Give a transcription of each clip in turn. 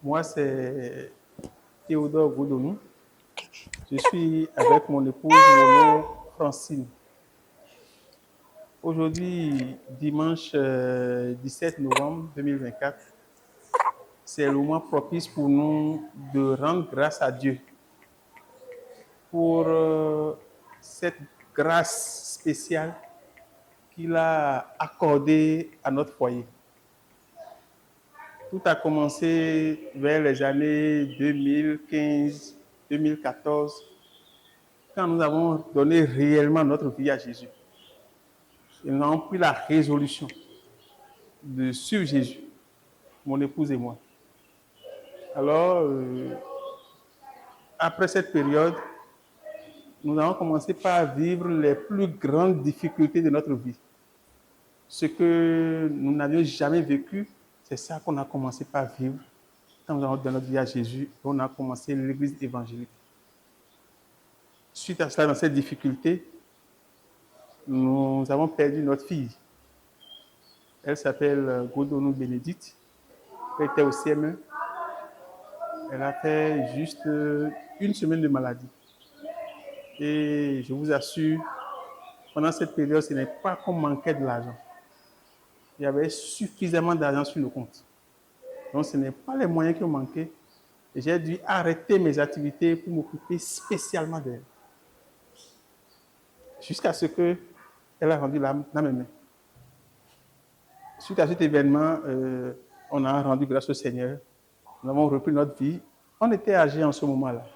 Moi, c'est Théodore Goudonou. Je suis avec mon épouse Renaud Francine. Aujourd'hui, dimanche 17 novembre 2024, c'est le moment propice pour nous de rendre grâce à Dieu pour cette grâce spéciale qu'il a accordée à notre foyer. Tout a commencé vers les années 2015-2014, quand nous avons donné réellement notre vie à Jésus. Et nous avons pris la résolution de suivre Jésus, mon épouse et moi. Alors, après cette période, nous avons commencé par vivre les plus grandes difficultés de notre vie. Ce que nous n'avions jamais vécu, c'est ça qu'on a commencé par vivre quand nous avons donné notre vie à Jésus et on a commencé l'église évangélique. Suite à cela, dans cette difficulté, nous avons perdu notre fille. Elle s'appelle Goudonou Bénédicte. Elle était au CM1. Elle a fait juste une semaine de maladie. Et je vous assure, pendant cette période, ce n'est pas qu'on manquait de l'argent. Il y avait suffisamment d'argent sur le compte. Donc, ce n'est pas les moyens qui ont manqué. Et j'ai dû arrêter mes activités pour m'occuper spécialement d'elle. Jusqu'à ce qu'elle a rendu l'âme dans mes mains. Suite à cet événement, on a rendu grâce au Seigneur. Nous avons repris notre vie. On était âgés en ce moment-là.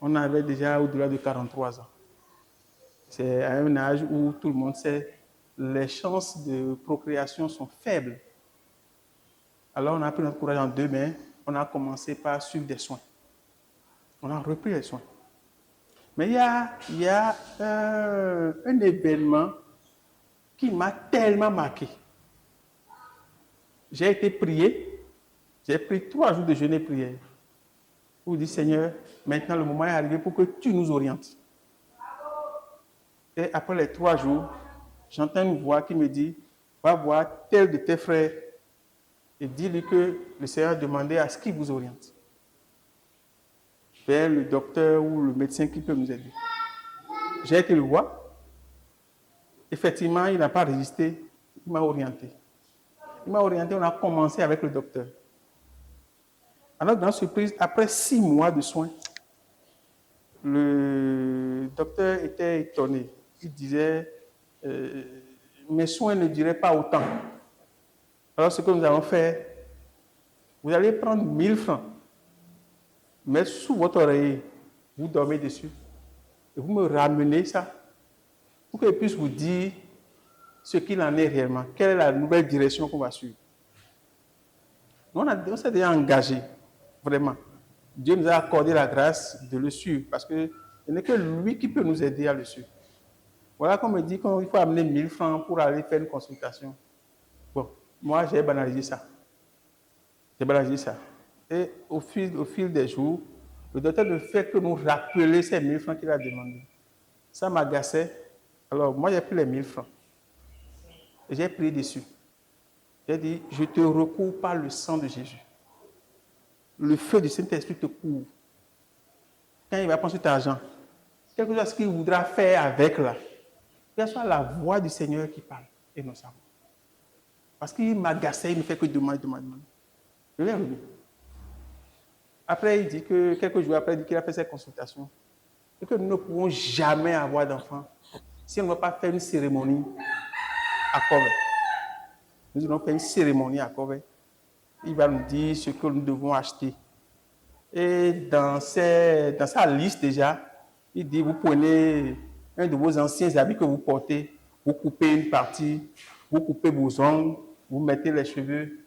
On avait déjà au-delà de 43 ans. C'est à un âge où tout le monde sait les chances de procréation sont faibles. Alors on a pris notre courage en deux mains. On a commencé par suivre des soins. On a repris les soins. Mais il y a un événement qui m'a tellement marqué. J'ai été prié. J'ai pris 3 jours de jeûne et prière. Pour dire, Seigneur, maintenant le moment est arrivé pour que tu nous orientes. Et après les 3 jours, j'entends une voix qui me dit, va voir tel de tes frères et dis-lui que le Seigneur a demandé à ce qu'il vous oriente vers le docteur ou le médecin qui peut nous aider. J'ai été le voir. Effectivement, il n'a pas résisté. Il m'a orienté. Il m'a orienté, on a commencé avec le docteur. Alors, dans surprise, après 6 mois de soins, le docteur était étonné. Il disait, mes soins ne duraient pas autant. Alors, ce que nous avons fait, vous allez prendre 1000 francs, mettre sous votre oreiller, vous dormez dessus, et vous me ramenez ça, pour que je puisse vous dire ce qu'il en est réellement, quelle est la nouvelle direction qu'on va suivre. On s'est déjà engagé, vraiment. Dieu nous a accordé la grâce de le suivre, parce que ce n'est que lui qui peut nous aider à le suivre. Voilà qu'on me dit qu'il faut amener 1000 francs pour aller faire une consultation. Bon, moi, j'ai banalisé ça. Et au fil des jours, le docteur ne fait que nous rappeler ces 1000 francs qu'il a demandé. Ça m'agaçait. Alors, moi, j'ai pris les 1000 francs. Et j'ai prié dessus. J'ai dit, je te recours par le sang de Jésus. Le feu du Saint-Esprit te couvre. Quand il va prendre cet argent, quelque chose qu'il voudra faire avec là, que ce soit la voix du Seigneur qui parle et non sa voix. Parce qu'il m'agaçait, il ne fait que demander. Je l'ai revu. Après, il dit que quelques jours après, il dit qu'il a fait cette consultation. Et que nous ne pourrons jamais avoir d'enfants si on ne va pas faire une cérémonie à Kobe. Nous allons faire une cérémonie à Kobe. Il va nous dire ce que nous devons acheter. Et dans sa liste déjà, il dit, vous prenez un de vos anciens habits que vous portez, vous coupez une partie, vous coupez vos ongles, vous mettez les cheveux.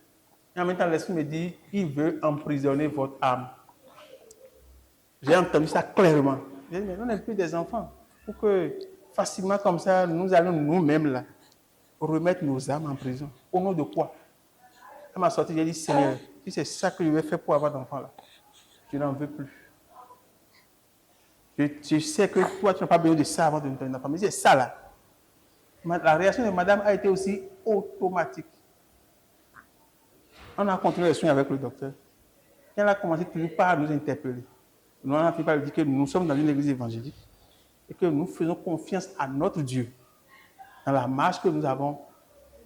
Et en même temps, l'esprit me dit, il veut emprisonner votre âme. J'ai entendu ça clairement. J'ai dit, mais on n'est plus des enfants. Pour que facilement comme ça, nous allons nous-mêmes là, remettre nos âmes en prison. Au nom de quoi? À ma sortie, j'ai dit, Seigneur, si c'est ça que je vais faire pour avoir d'enfants là, je n'en veux plus. Je sais que toi, tu n'as pas besoin de ça avant de me donner un enfant. Mais c'est ça là. La réaction de madame a été aussi automatique. On a continué les soins avec le docteur. Elle a commencé toujours par nous interpeller. Nous, on a fini par lui dire que nous sommes dans une église évangélique et que nous faisons confiance à notre Dieu dans la marche que nous avons,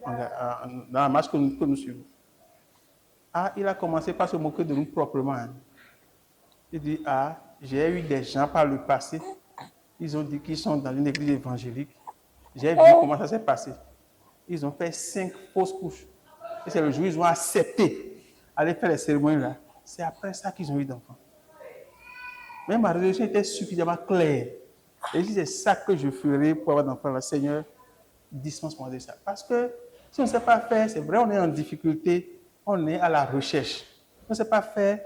dans la marche que nous suivons. Ah, il a commencé par se moquer de nous proprement. Hein. Il dit, ah, j'ai eu des gens par le passé, ils ont dit qu'ils sont dans une église évangélique. J'ai vu comment ça s'est passé. Ils ont fait 5 fausses couches. Et c'est le jour où ils ont accepté d'aller faire les cérémonies là. C'est après ça qu'ils ont eu d'enfants. Mais ma résolution était suffisamment claire. Et si c'est ça que je ferai pour avoir d'enfants, là, Seigneur, dispense-moi de ça. Parce que si on ne sait pas faire, c'est vrai, on est en difficulté, on est à la recherche. Si on ne sait pas faire,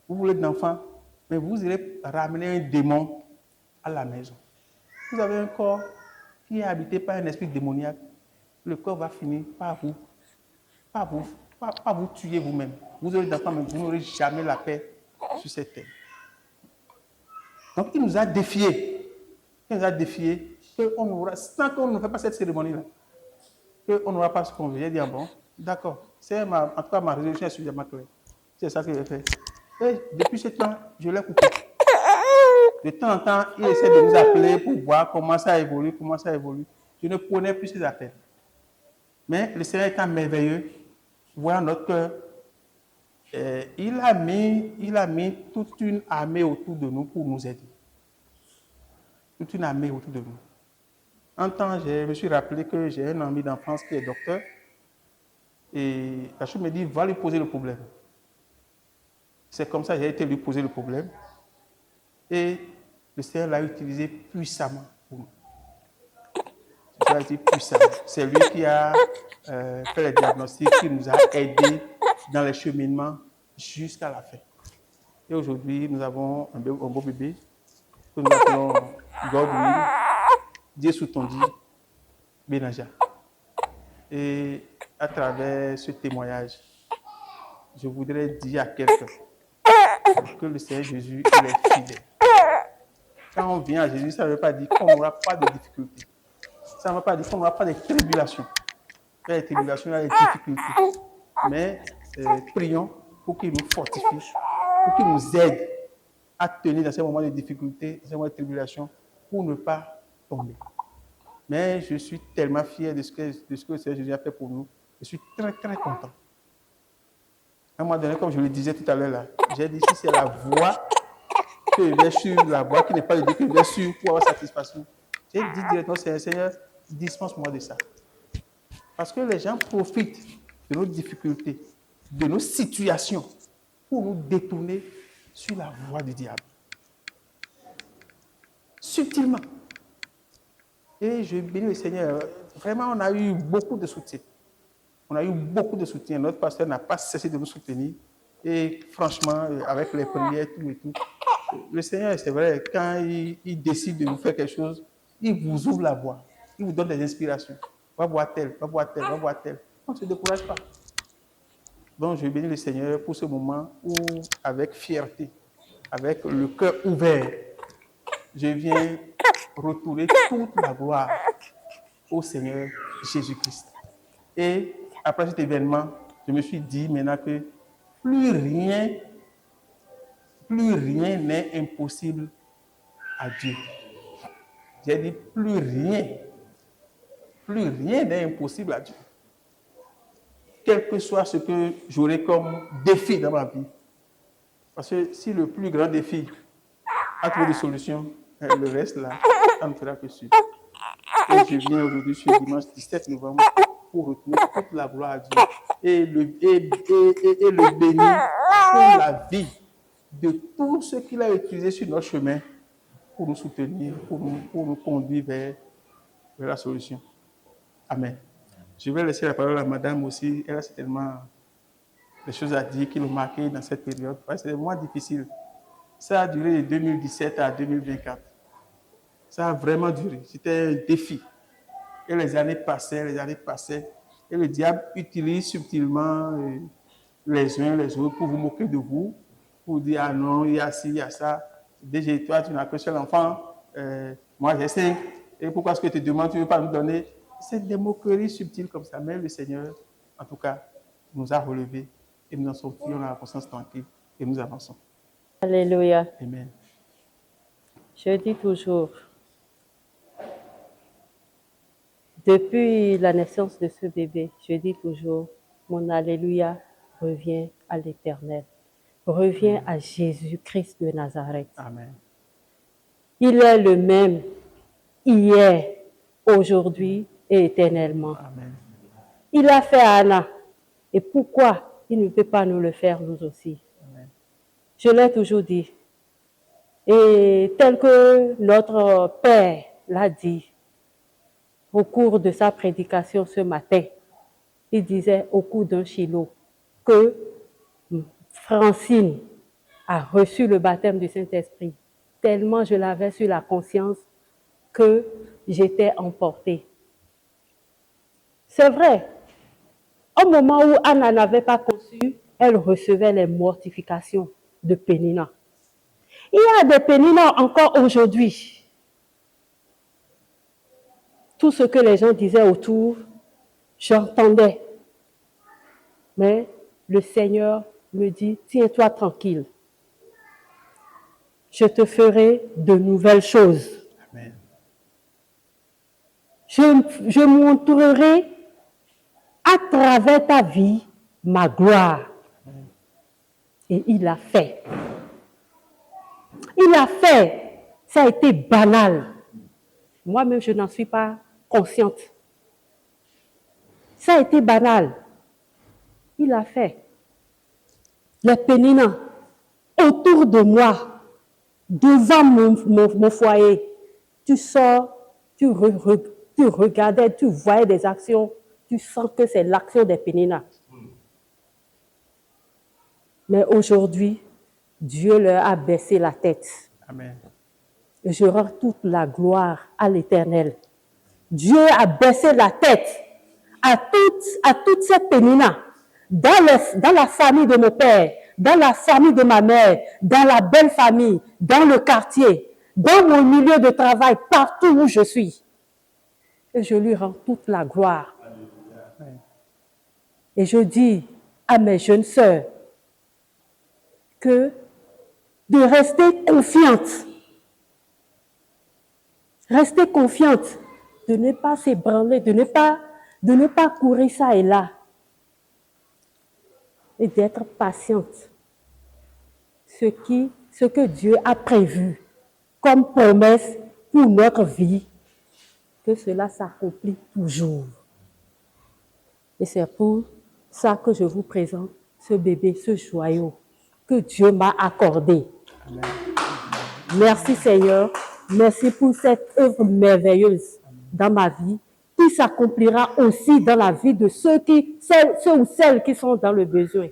vous voulez d'enfants, mais vous irez ramener un démon à la maison. Vous avez un corps qui est habité par un esprit démoniaque. Le corps va finir par vous tuer vous-même. Vous aurez d'enfants, mais vous n'aurez jamais la paix sur cette terre. Donc, il nous a défiés. Il nous a défiés qu'on aura, sans qu'on ne fait pas cette cérémonie-là, qu'on n'aura pas ce qu'on veut. J'ai dit, ah bon, d'accord. En tout cas, ma résolution est suffisamment claire. C'est ça que j'ai fait. Et depuis ce temps, je l'ai coupé. De temps en temps, il essaie de nous appeler pour voir comment ça évolue, comment ça évolue. Je ne prenais plus ses appels. Mais le Seigneur étant merveilleux, voyant notre cœur, il a mis toute une armée autour de nous pour nous aider. Toute une armée autour de nous. Un temps, je me suis rappelé que j'ai un ami d'enfance qui est docteur. Et la chose me dit, va lui poser le problème. C'est comme ça que j'ai été lui poser le problème. Et le Seigneur l'a utilisé puissamment pour nous. Ça a été puissant. C'est lui qui a fait les diagnostics, qui nous a aidés dans les cheminements jusqu'à la fin. Et aujourd'hui, nous avons un beau bébé que nous appelons Godwin, Dieu sous ton dit, Benaja. Et à travers ce témoignage, je voudrais dire à quelqu'un que le Seigneur Jésus, il est fidèle. Quand on vient à Jésus, ça ne veut pas dire qu'on n'aura pas de difficultés. Ça ne veut pas dire qu'on n'aura pas de tribulations. Il y a des tribulations, il y a des difficultés. Mais prions pour qu'il nous fortifie, pour qu'il nous aide à tenir dans ces moments de difficultés, dans ces moments de tribulation, pour ne pas tomber. Mais je suis tellement fier de ce que le Seigneur Jésus a fait pour nous. Je suis très, très content. À un moment donné, comme je le disais tout à l'heure, là, j'ai dit si c'est la voie que je vais suivre, la voie qui n'est pas le Dieu que je vais suivre pour avoir satisfaction, j'ai dit directement, Seigneur, dispense-moi de ça. Parce que les gens profitent de nos difficultés, de nos situations, pour nous détourner sur la voie du diable. Subtilement. Et je bénis le Seigneur. Vraiment, on a eu beaucoup de soutien. On a eu beaucoup de soutien. Notre pasteur n'a pas cessé de nous soutenir. Et franchement, avec les prières, tout et tout. Le Seigneur, c'est vrai, quand il décide de vous faire quelque chose, il vous ouvre la voie. Il vous donne des inspirations. Va voir tel, va voir tel, va voir tel. On ne se décourage pas. Donc, je bénis le Seigneur pour ce moment où, avec fierté, avec le cœur ouvert, je viens retourner toute la gloire au Seigneur Jésus-Christ. Et après cet événement, je me suis dit maintenant que plus rien n'est impossible à Dieu. J'ai dit plus rien n'est impossible à Dieu. Quel que soit ce que j'aurai comme défi dans ma vie. Parce que si le plus grand défi a trouvé des solutions, le reste là, ça ne fera que suivre. Et je viens aujourd'hui sur dimanche 17 novembre pour retourner toute la gloire à Dieu et le bénir pour la vie de tout ce qu'il a utilisé sur notre chemin pour nous soutenir, pour nous conduire vers la solution. Amen. Je vais laisser la parole à madame aussi. Elle a certainement des choses à dire qui l'ont marqué dans cette période. C'est des mois difficiles. Ça a duré de 2017 à 2024. Ça a vraiment duré. C'était un défi. Et les années passaient. Et le diable utilise subtilement les uns les autres pour vous moquer de vous, pour dire, ah non, il y a ci, il y a ça. Déjà, toi, tu n'as qu'un seul enfant. Moi, j'ai 5. Et pourquoi est-ce que tu te demandes, tu ne veux pas nous donner? C'est des moqueries subtiles comme ça. Mais le Seigneur, en tout cas, nous a relevés et nous en sortirons dans la conscience tranquille et nous avançons. Alléluia. Amen. Je dis toujours, depuis la naissance de ce bébé, je dis toujours, mon Alléluia revient à l'Éternel, revient à Jésus-Christ de Nazareth. Amen. Il est le même hier, aujourd'hui et éternellement. Amen. Il a fait à Anna. Et pourquoi il ne peut pas nous le faire nous aussi? Amen. Je l'ai toujours dit. Et tel que notre Père l'a dit au cours de sa prédication ce matin, il disait au cours d'un Shiloh que Francine a reçu le baptême du Saint-Esprit. Tellement je l'avais sur la conscience que j'étais emportée. C'est vrai, au moment où Anna n'avait pas conçu, elle recevait les mortifications de Pénina. Il y a des Pénina encore aujourd'hui. Tout ce que les gens disaient autour, j'entendais. Mais le Seigneur me dit, tiens-toi tranquille. Je te ferai de nouvelles choses. Amen. Je montrerai à travers ta vie ma gloire. Et il l'a fait. Il l'a fait. Ça a été banal. Moi-même, je n'en suis pas consciente. Ça a été banal. Il l'a fait. Les Péninas, autour de moi, devant mon foyer, tu sors, tu regardais, tu voyais des actions, tu sens que c'est l'action des Péninas. Mais aujourd'hui, Dieu leur a baissé la tête. Amen. Et je rends toute la gloire à l'Éternel. Dieu a baissé la tête à toutes ces Péninas, dans la famille de mon père, dans la famille de ma mère, dans la belle famille, dans le quartier, dans mon milieu de travail, partout où je suis. Et je lui rends toute la gloire. Et je dis à mes jeunes sœurs que de rester confiantes. Rester confiante, de ne pas s'ébranler, de ne pas courir ça et là. Et d'être patiente. Ce que Dieu a prévu comme promesse pour notre vie, que cela s'accomplit toujours. Et c'est pour ça que je vous présente ce bébé, ce joyau que Dieu m'a accordé. Amen. Merci Seigneur. Merci pour cette œuvre merveilleuse dans ma vie qui s'accomplira aussi dans la vie de ceux ou celles qui sont dans le besoin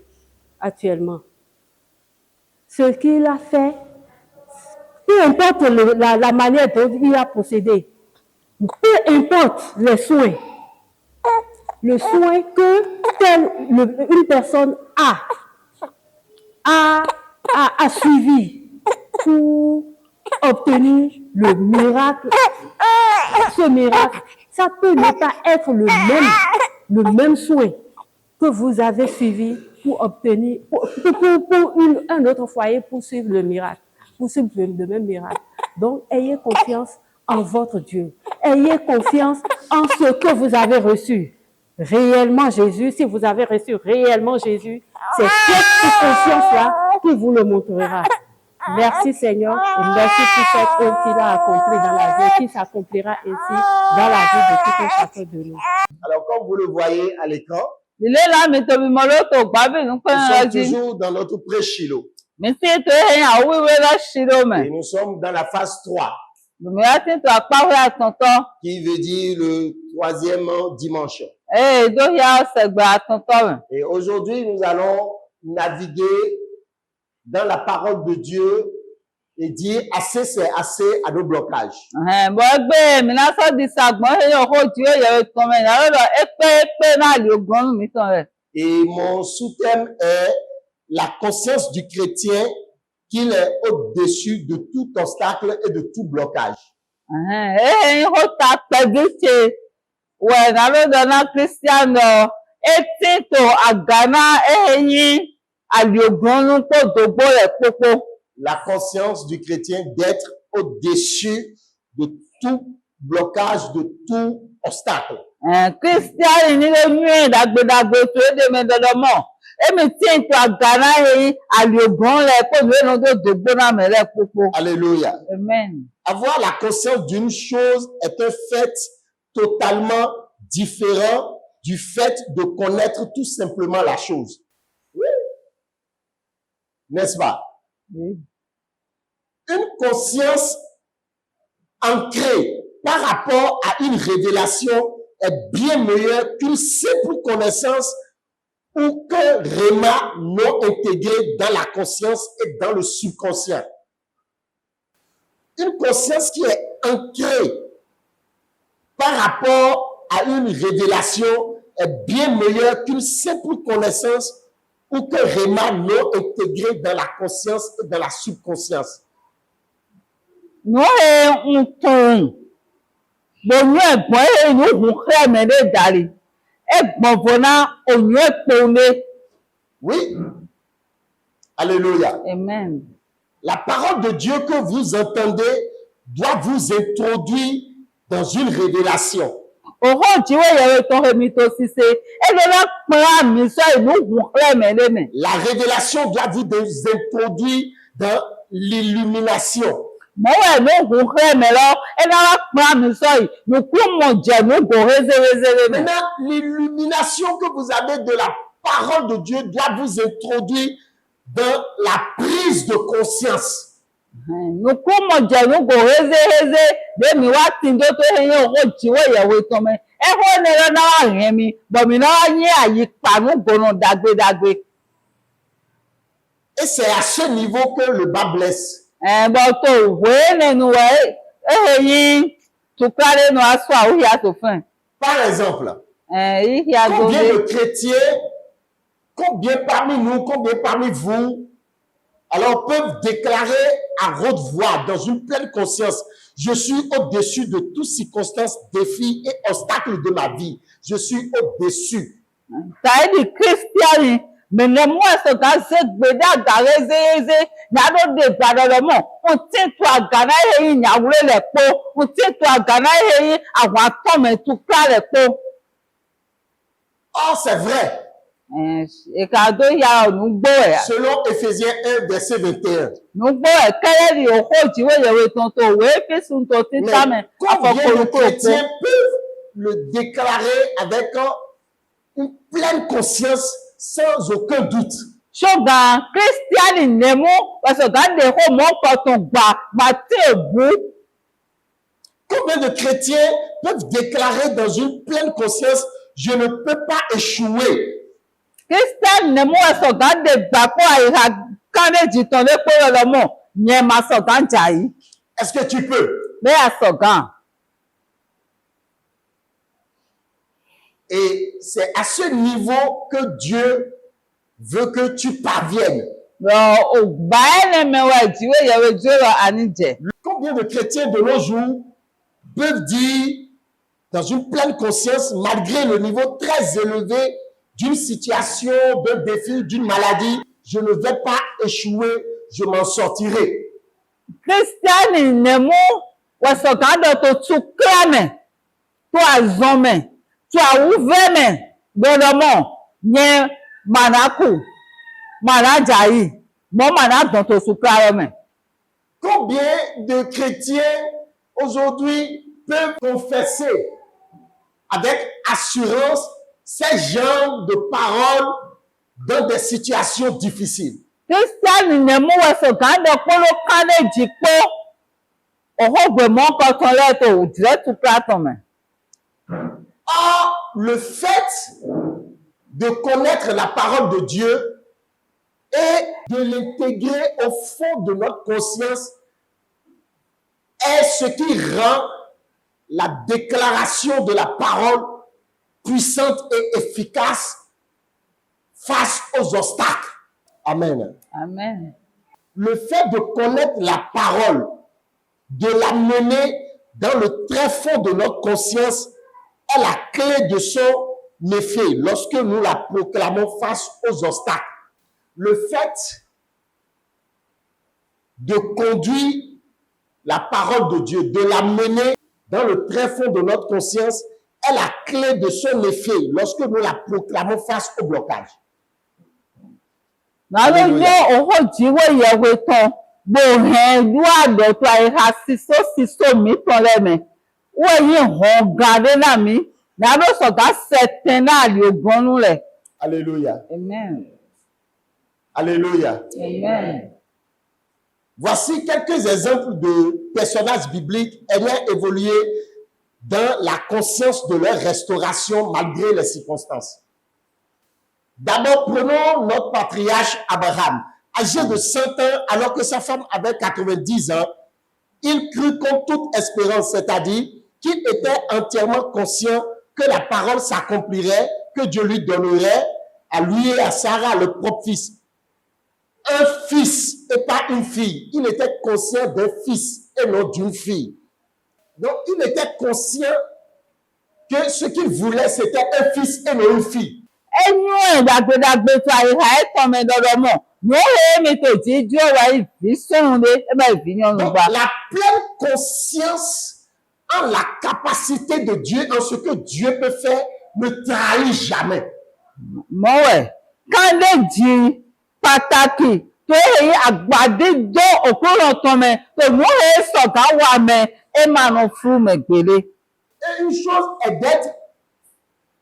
actuellement. Ce qu'il a fait, peu importe la manière dont il a procédé, peu importe les soins, le soin que une personne a suivi pour obtenir le miracle, ce miracle, ça peut ne pas être le même soin que vous avez suivi pour obtenir, pour un autre foyer pour suivre le miracle, pour suivre le même miracle. Donc, ayez confiance en votre Dieu. Ayez confiance en ce que vous avez reçu. Réellement Jésus, si vous avez reçu réellement Jésus, c'est cette confiance-là qui vous le montrera. Merci Seigneur et merci pour cette œuvre qu'il a accomplie dans la vie, qui s'accomplira ainsi dans la vie de tout un chacun de nous. Alors, comme vous le voyez à l'écran, nous sommes toujours dans notre pré-Shiloh. Et nous sommes dans la phase 3. Qui veut dire le 3e dimanche. Et aujourd'hui, nous allons naviguer dans la parole de Dieu et dire assez, c'est assez à nos blocages. Et mon sous-thème est la conscience du chrétien qu'il est au-dessus de tout obstacle et de tout blocage. aliogronu kpo dogbo le kpokpo. La conscience du chrétien d'être au-dessus de tout blocage, de tout obstacle. Kristiani ni le nyuie dagbe to edeme dodomo. Emi tien to agana he aliogron le kpo no do dogbo na me le kpokpo. Alléluia. Amen. Avoir la conscience d'une chose est un fait totalement différent du fait de connaître tout simplement la chose. Oui. N'est-ce pas? Oui. Une conscience ancrée par rapport à une révélation est bien meilleure qu'une simple connaissance ou qu'un réma non intégré dans la conscience et dans le subconscient. Une conscience qui est ancrée par rapport à une révélation est bien meilleure qu'une simple connaissance ou qu'un réma non intégré dans la conscience et dans la subconscience. No e nton. Bonyo egbon e no hu kre me le dali. Egbon vona onyo ekpone. Oui. Alléluia. Amen. La parole de Dieu que vous entendez doit vous introduire dans une révélation. Oho jiwe yewe to hemi to sise. E lo na pa mi so e no hu kre me le me. La révélation doit vous introduire dans l'illumination. Mo we no hu kre me lo. E na pa mi so e no ku mo je no go reze me. Maintenant, l'illumination que vous avez de la parole de Dieu doit vous introduire dans la prise de conscience. No ku mo je no go reze de mi wa tin do to he oho jiwe yewe to me. E ho ne lo na wa yen mi, bo mi na yin ayipa no go no dagbe. Et c'est à ce niveau que le bas blesse. Bo to we ne nu we yin to kare no aso a o ya to fin. Par exemple, Yi ya go combien de de chrétiens, combien parmi nous, combien parmi vous, alors peuvent déclarer à haute voix, dans une pleine conscience, je suis au-dessus de toutes circonstances, défis et obstacles de ma vie. Je suis au-dessus. ta di Christiani me ne mo so ga se gbe da ga reze na do de gbado mo. O tin to agana he yin ya wure le po. O tin to agana he yin awon ato me tu kra le po. Or, c'est vrai. E ka do ya onu gbo e. Selon Éphésiens 1, verset 21. No gbo e kere ri oho jiwe yewe ton to we fi sun to ti ta me Mais combien de afokoro chrétiens peuvent le déclarer avec une pleine conscience, sans aucun doute? ṣùgbọ́n Christiani ne mu waso ga de ho mo ko ton gba ma te bu. Combien de chrétiens peuvent déclarer dans une pleine conscience, je ne peux pas échouer? Christian ne mu waso ga de gba ko aira kaneji ton le pe lo mo yen ma so ga nja yi. Est-ce que tu peux? Be aso gan. Et c'est à ce niveau que Dieu veut que tu parviennes. O gba ene me wa jiwe yewe jero anije. Combien de chrétiens de nos jours peuvent dire, dans une pleine conscience, malgré le niveau très élevé d'une situation, d'un défi, d'une maladie, je ne vais pas échouer, je m'en sortirai. Christiani ne mu waso ga do to tu krame to azome to awuve me dodomo yen manaku manajayi mo mana don to su krame. Combien de chrétiens aujourd'hui peuvent confesser avec assurance ces genres de paroles dans des situations difficiles? Christiani ne mu waso ga do polo kaneji po oho gbe mo ko ton le to dire tu krame. Or, le fait de connaître la parole de Dieu et de l'intégrer au fond de notre conscience est ce qui rend la déclaration de la parole puissante et efficace face aux obstacles. Amen. Amen. Le fait de connaître la parole, de la mener dans le très fond de notre conscience est la clé de son effet lorsque nous la proclamons face aux obstacles. le fait de conduire la parole de Dieu, de la mener dans le tréfonds de notre conscience, est la clé de son effet lorsque nous la proclamons face au blocage. Nalo nye oho jiwe yewe ton bo hen lua do to ai ha siso mi ton le me. Wo yi hon gade na mi. Nalo so ga certain na li ogbonu le. Alléluia. Amen. Alléluia. Amen. Voici quelques exemples de personnages bibliques ayant évolué dans la conscience de leur restauration malgré les circonstances. D'abord, prenons notre patriarche Abraham. Âgé de 100 ans, alors que sa femme avait 90 ans, il crut comme toute espérance, c'est-à-dire qu'il était entièrement conscient que la parole s'accomplirait, que Dieu lui donnerait à lui et à Sarah le propre fils. Un fils et pas une fille. Il était conscient d'un fils et non d'une fille. Donc, il était conscient que ce qu'il voulait, c'était un fils et non une fille. Enyo dagbe to ai ha e ton me dodo mo. No he mi to ji jo wa ifi sunde e ba ifi yan Donc, ba. la pleine conscience en la capacité de Dieu, en ce que Dieu peut faire, ne trahit jamais. Mo we kan le ji pataki to he agbade do okoro ton me to no he so ga wa me e ma no fru me gbele. Et une chose est d'être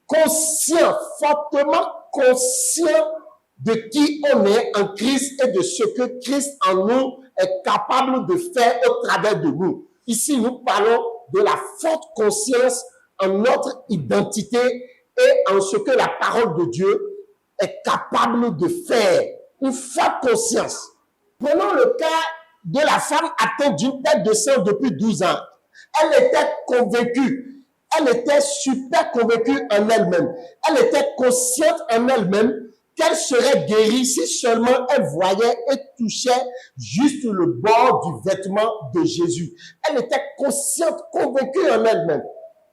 conscient, fortement conscient de qui on est en Christ et de ce que Christ en nous est capable de faire au travers de nous. Ici, nous parlons de la forte conscience en notre identité et en ce que la parole de Dieu est capable de faire. Une forte conscience. Prenons le cas de la femme atteinte d'une perte de sang depuis 12 ans. Elle était convaincue. Elle était super convaincue en elle-même. Elle était consciente en elle-même qu'elle serait guérie si seulement elle voyait et touchait juste le bord du vêtement de Jésus. Elle était consciente, convaincue en elle-même.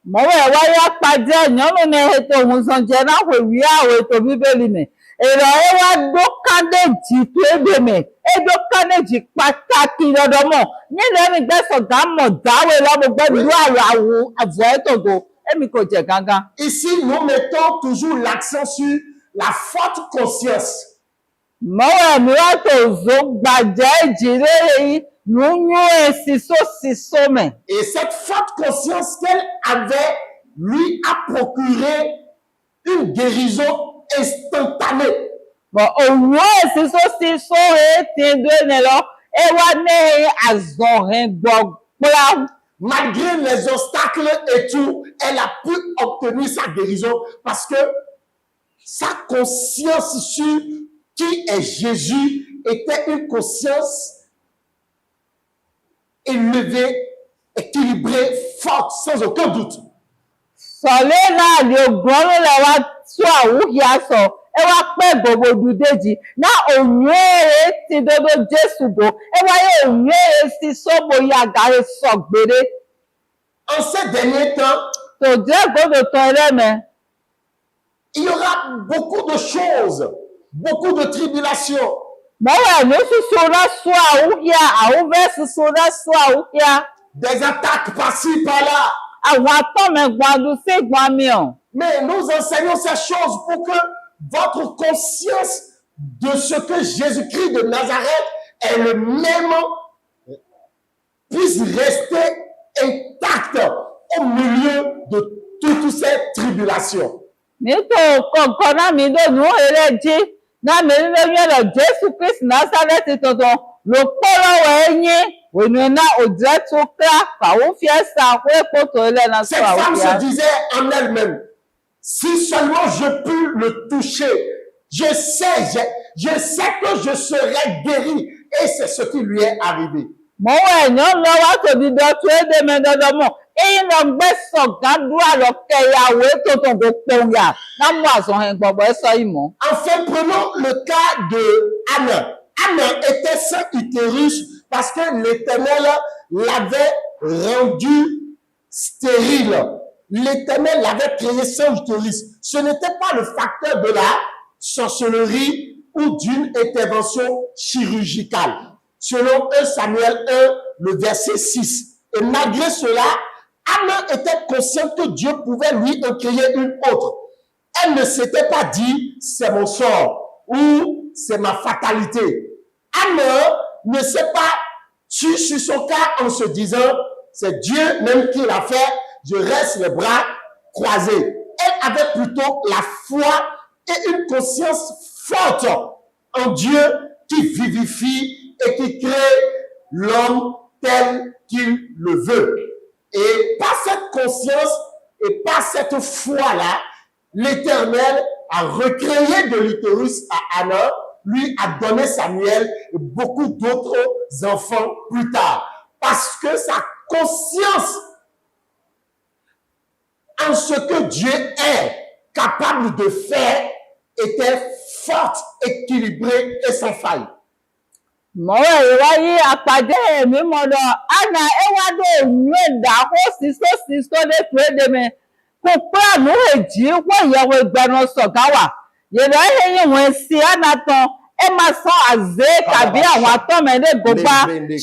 Mo we wa ya pade nyomo ne heto hunsan je na we wi awe to bibeli me. Ero e wa do kade ji to ebe me. E do kade ji pataki lodo mo. Ni le mi gbe so ga mo dawe lo mo gbe du awo avo e to go. Emi ko je gangan. Ici, nous mettons toujours l'accent sur la forte conscience. Mo we mi wa to zo gbaje ji re yi nu siso me. Et cette forte conscience qu'elle avait lui a procuré une guérison instantanée. Bon, owo siso e ti do ne lo e wa ne azon hen gbo pla. Malgré les obstacles et tout, elle a pu obtenir sa guérison parce que sa conscience sur qui est Jésus était une conscience élevée, équilibrée, forte, sans aucun doute. Sole na le ogbon le wa so awu ya so e wa pe gbogbo dudeji na onye e ti dodo Jesu go e wa ye onye e si so bo ya gare so gbere En ces derniers temps, to je godo to eleme. il y aura beaucoup de choses, beaucoup de tribulations. Mo wa no so na so awu ya awu ve so na so awu ya Des attaques par-ci, par-là. àwọn atọ́mẹ̀gbọ́n sí gbọ́n mi ọ̀. Mais nous enseignons ces choses pour que votre conscience de ce que Jésus-Christ de Nazareth est le même puisse rester intacte au milieu de toutes ces tribulations. Nítorí kọ̀ọ̀kan náà mi lónìí ó eré jí náà mi lóyún ẹ̀rọ Jésù Kristi Násárẹ́tì tuntun ló pọ́ lọ́wọ́ ẹ̀yìn òní náà òjẹ́ tó ká fàwọn fi ẹ̀sà àwọn èpo tó ilé náà sọ Cette àwọn femme fi se disait en elle-même, si seulement je puis le toucher, je sais que je serai guéri. Et c'est ce qui lui est arrivé. Mo wọ ẹ̀yàn lọ wá tòbí dọ̀tún édè mi dandan mọ̀ èyí lọ gbé sọ̀gádùá lọ kẹyàwó ètò tó kò pòǹyà náà mú àsọ̀hìn gbọ̀gbọ̀ ẹ̀ sọ ìmọ̀. Enfin, prenons le cas de Anna. Anna était sans utérus parce que l'Éternel l'avait rendue stérile. L'Éternel l'avait créée sans utérus. Ce n'était pas le facteur de la sorcellerie ou d'une intervention chirurgicale. Selon 1 Samuel 1, le verset 6. Et malgré cela, Anna était consciente que Dieu pouvait lui en créer une autre. Elle ne s'était pas dit, c'est mon sort ou c'est ma fatalité. Anna ne s'est pas tue sur son cas en se disant, c'est Dieu même qui l'a fait, je reste les bras croisés. Elle avait plutôt la foi et une conscience forte en Dieu qui vivifie et qui crée l'homme tel qu'il le veut. Et par cette conscience et par cette foi-là, l'Éternel a recréé de l'utérus à Anna, lui a donné Samuel et beaucoup d'autres enfants plus tard. Parce que sa conscience en ce que Dieu est capable de faire était forte, équilibrée et sans faille. Mọ̀wé ìwáyé àpàdé mi mọ̀dọ̀ àná ẹ̀wádó òyìnbó ìdáhó sísó lé fúrédèmí kò pé àánú èjì wọ́n ìyẹ̀wò ìgbẹ́nu sọ̀gáwà yẹ̀dọ̀ ẹ̀yìn wọ́n sí àná tán ẹ máa sọ àzé tàbí àwọn atọ́mẹ́lẹ́ gbogbo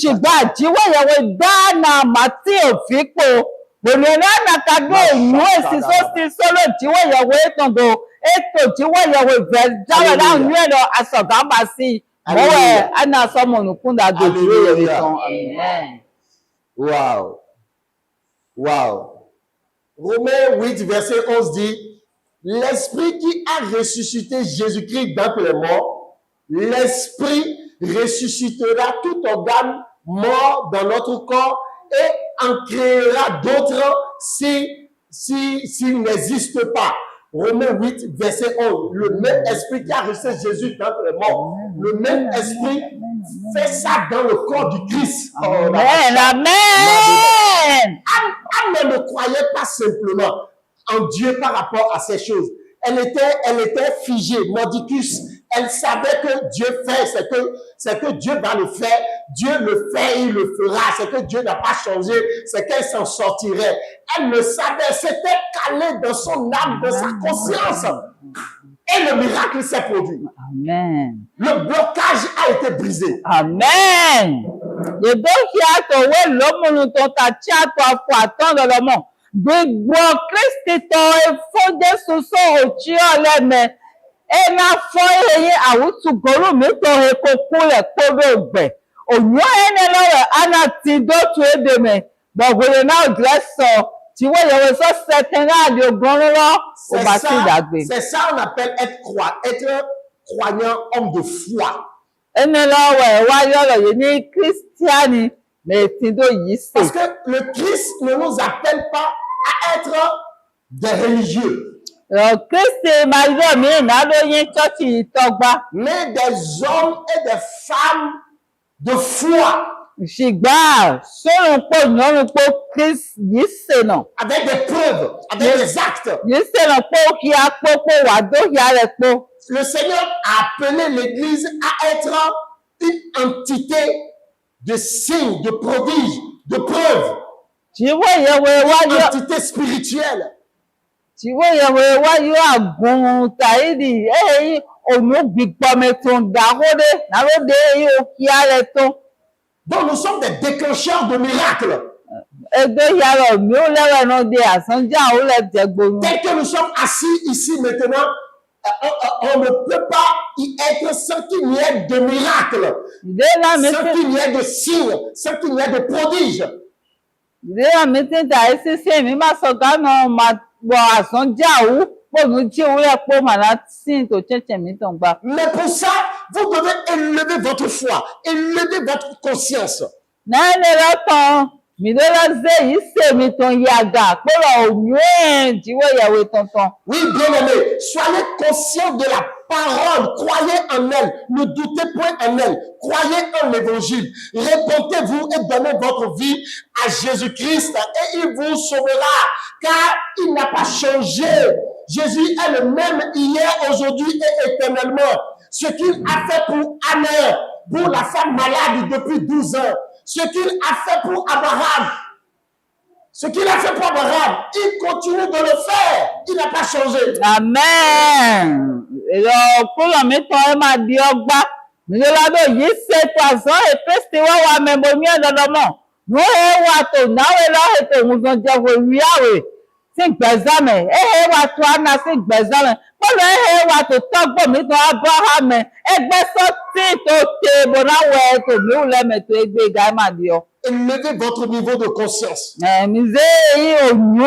ṣùgbọ́n àjíwọ́ ìyẹ̀wò ìdáná màtí òfìpò ònìyàn àná kàdó òyìnbó sísó ló jíwọ́ ìyẹ̀wò ètòǹgò ètò jíwọ́ ìyẹ̀wò ìfẹ́ jáwé láwọn ìyẹ̀dọ̀ àsọ̀gáwà sí i. Alléluia. Wow. Wow. Romains 8, verset 11 dit, l'Esprit qui a ressuscité Jésus-Christ d'entre les morts, l'Esprit ressuscitera tout organe mort dans notre corps et en créera d'autres s'il n'existe pas. Romains 8, verset 11. Le même esprit qui a ressuscité Jésus d'entre les morts, le même esprit fait ça dans le corps du Christ. Amen, amen. Anne ne croyait pas simplement en Dieu par rapport à ces choses. Elle était figée, mordicus. Elle savait que Dieu fait, c'est que Dieu va le faire. Dieu le fait, il le fera. C'est que Dieu n'a pas changé, c'est qu'elle s'en sortirait. Elle le savait, c'était calé dans son âme, dans sa conscience. Et le miracle s'est produit. Amen. Le blocage a été brisé. Amen. Gbogbo Kristi tọ efo Jesu so ochi oleme ena fo eye awutu goru mi to he koku le kodo gbe onyo ene lore ana ti do tu edeme gbogbo na odreso ti wo yewe so certain ali ogonro o ba ti dagbe. C'est ça on appelle être croyant homme de foi. Ene lore wa yoro ye ni Christiani mais ti do yi se. Parce que le Christ ne nous appelle pas à être des religieux. Mais des hommes et des femmes de foi. Avec des preuves, avec des actes. Le Seigneur a appelé l'Église à être une entité de signes, de prodiges, de preuves. Une entité spirituelle. Donc nous sommes des déclencheurs de miracles. Tel que nous sommes assis ici maintenant, on ne peut pas y être sans qu'il n'y ait de miracles, sans qu'il n'y ait de signes, sans qu'il n'y ait de prodiges. Mais pour ça, vous devez élever votre foi, élever votre conscience. Oui, bien-aimés, soyez conscients de la parole, croyez en elle, ne doutez point en elle, croyez en l'évangile, répentez-vous et donnez votre vie à Jésus-Christ et il vous sauvera, car il n'a pas changé. Jésus est le même hier, aujourd'hui et éternellement. Ce qu'il a fait pour Anna, pour la femme malade depuis 12 ans, ce qu'il a fait pour Abraham, il continue de le faire. Il n'a pas changé. Amen. ero kúrò mi tán ẹ máa di ọgbà mi ló ládò yìí ṣètò àzán èpèsè wá wà mẹ́bọ̀ mi ẹ̀dọ̀dọ̀ mọ̀ ní ó wà tó náwó lọ́wọ́ ètò òun jẹ́ ìwíyàwó sí gbẹ̀zámẹ̀ ẹ̀hẹ́ wà tó àná sí gbẹ̀zámẹ̀ pẹ̀lú ẹ̀hẹ́ wà tó tọ́gbọ̀ mi tán abọ́hámẹ̀ ẹgbẹ́ sọ́tì tó tẹ bọ̀náwó ẹ̀ tó mi ò lẹ́mẹ̀ tó gbé ga ẹ̀ máa di ọ. Élevez votre niveau de conscience. Mi zé yín òyún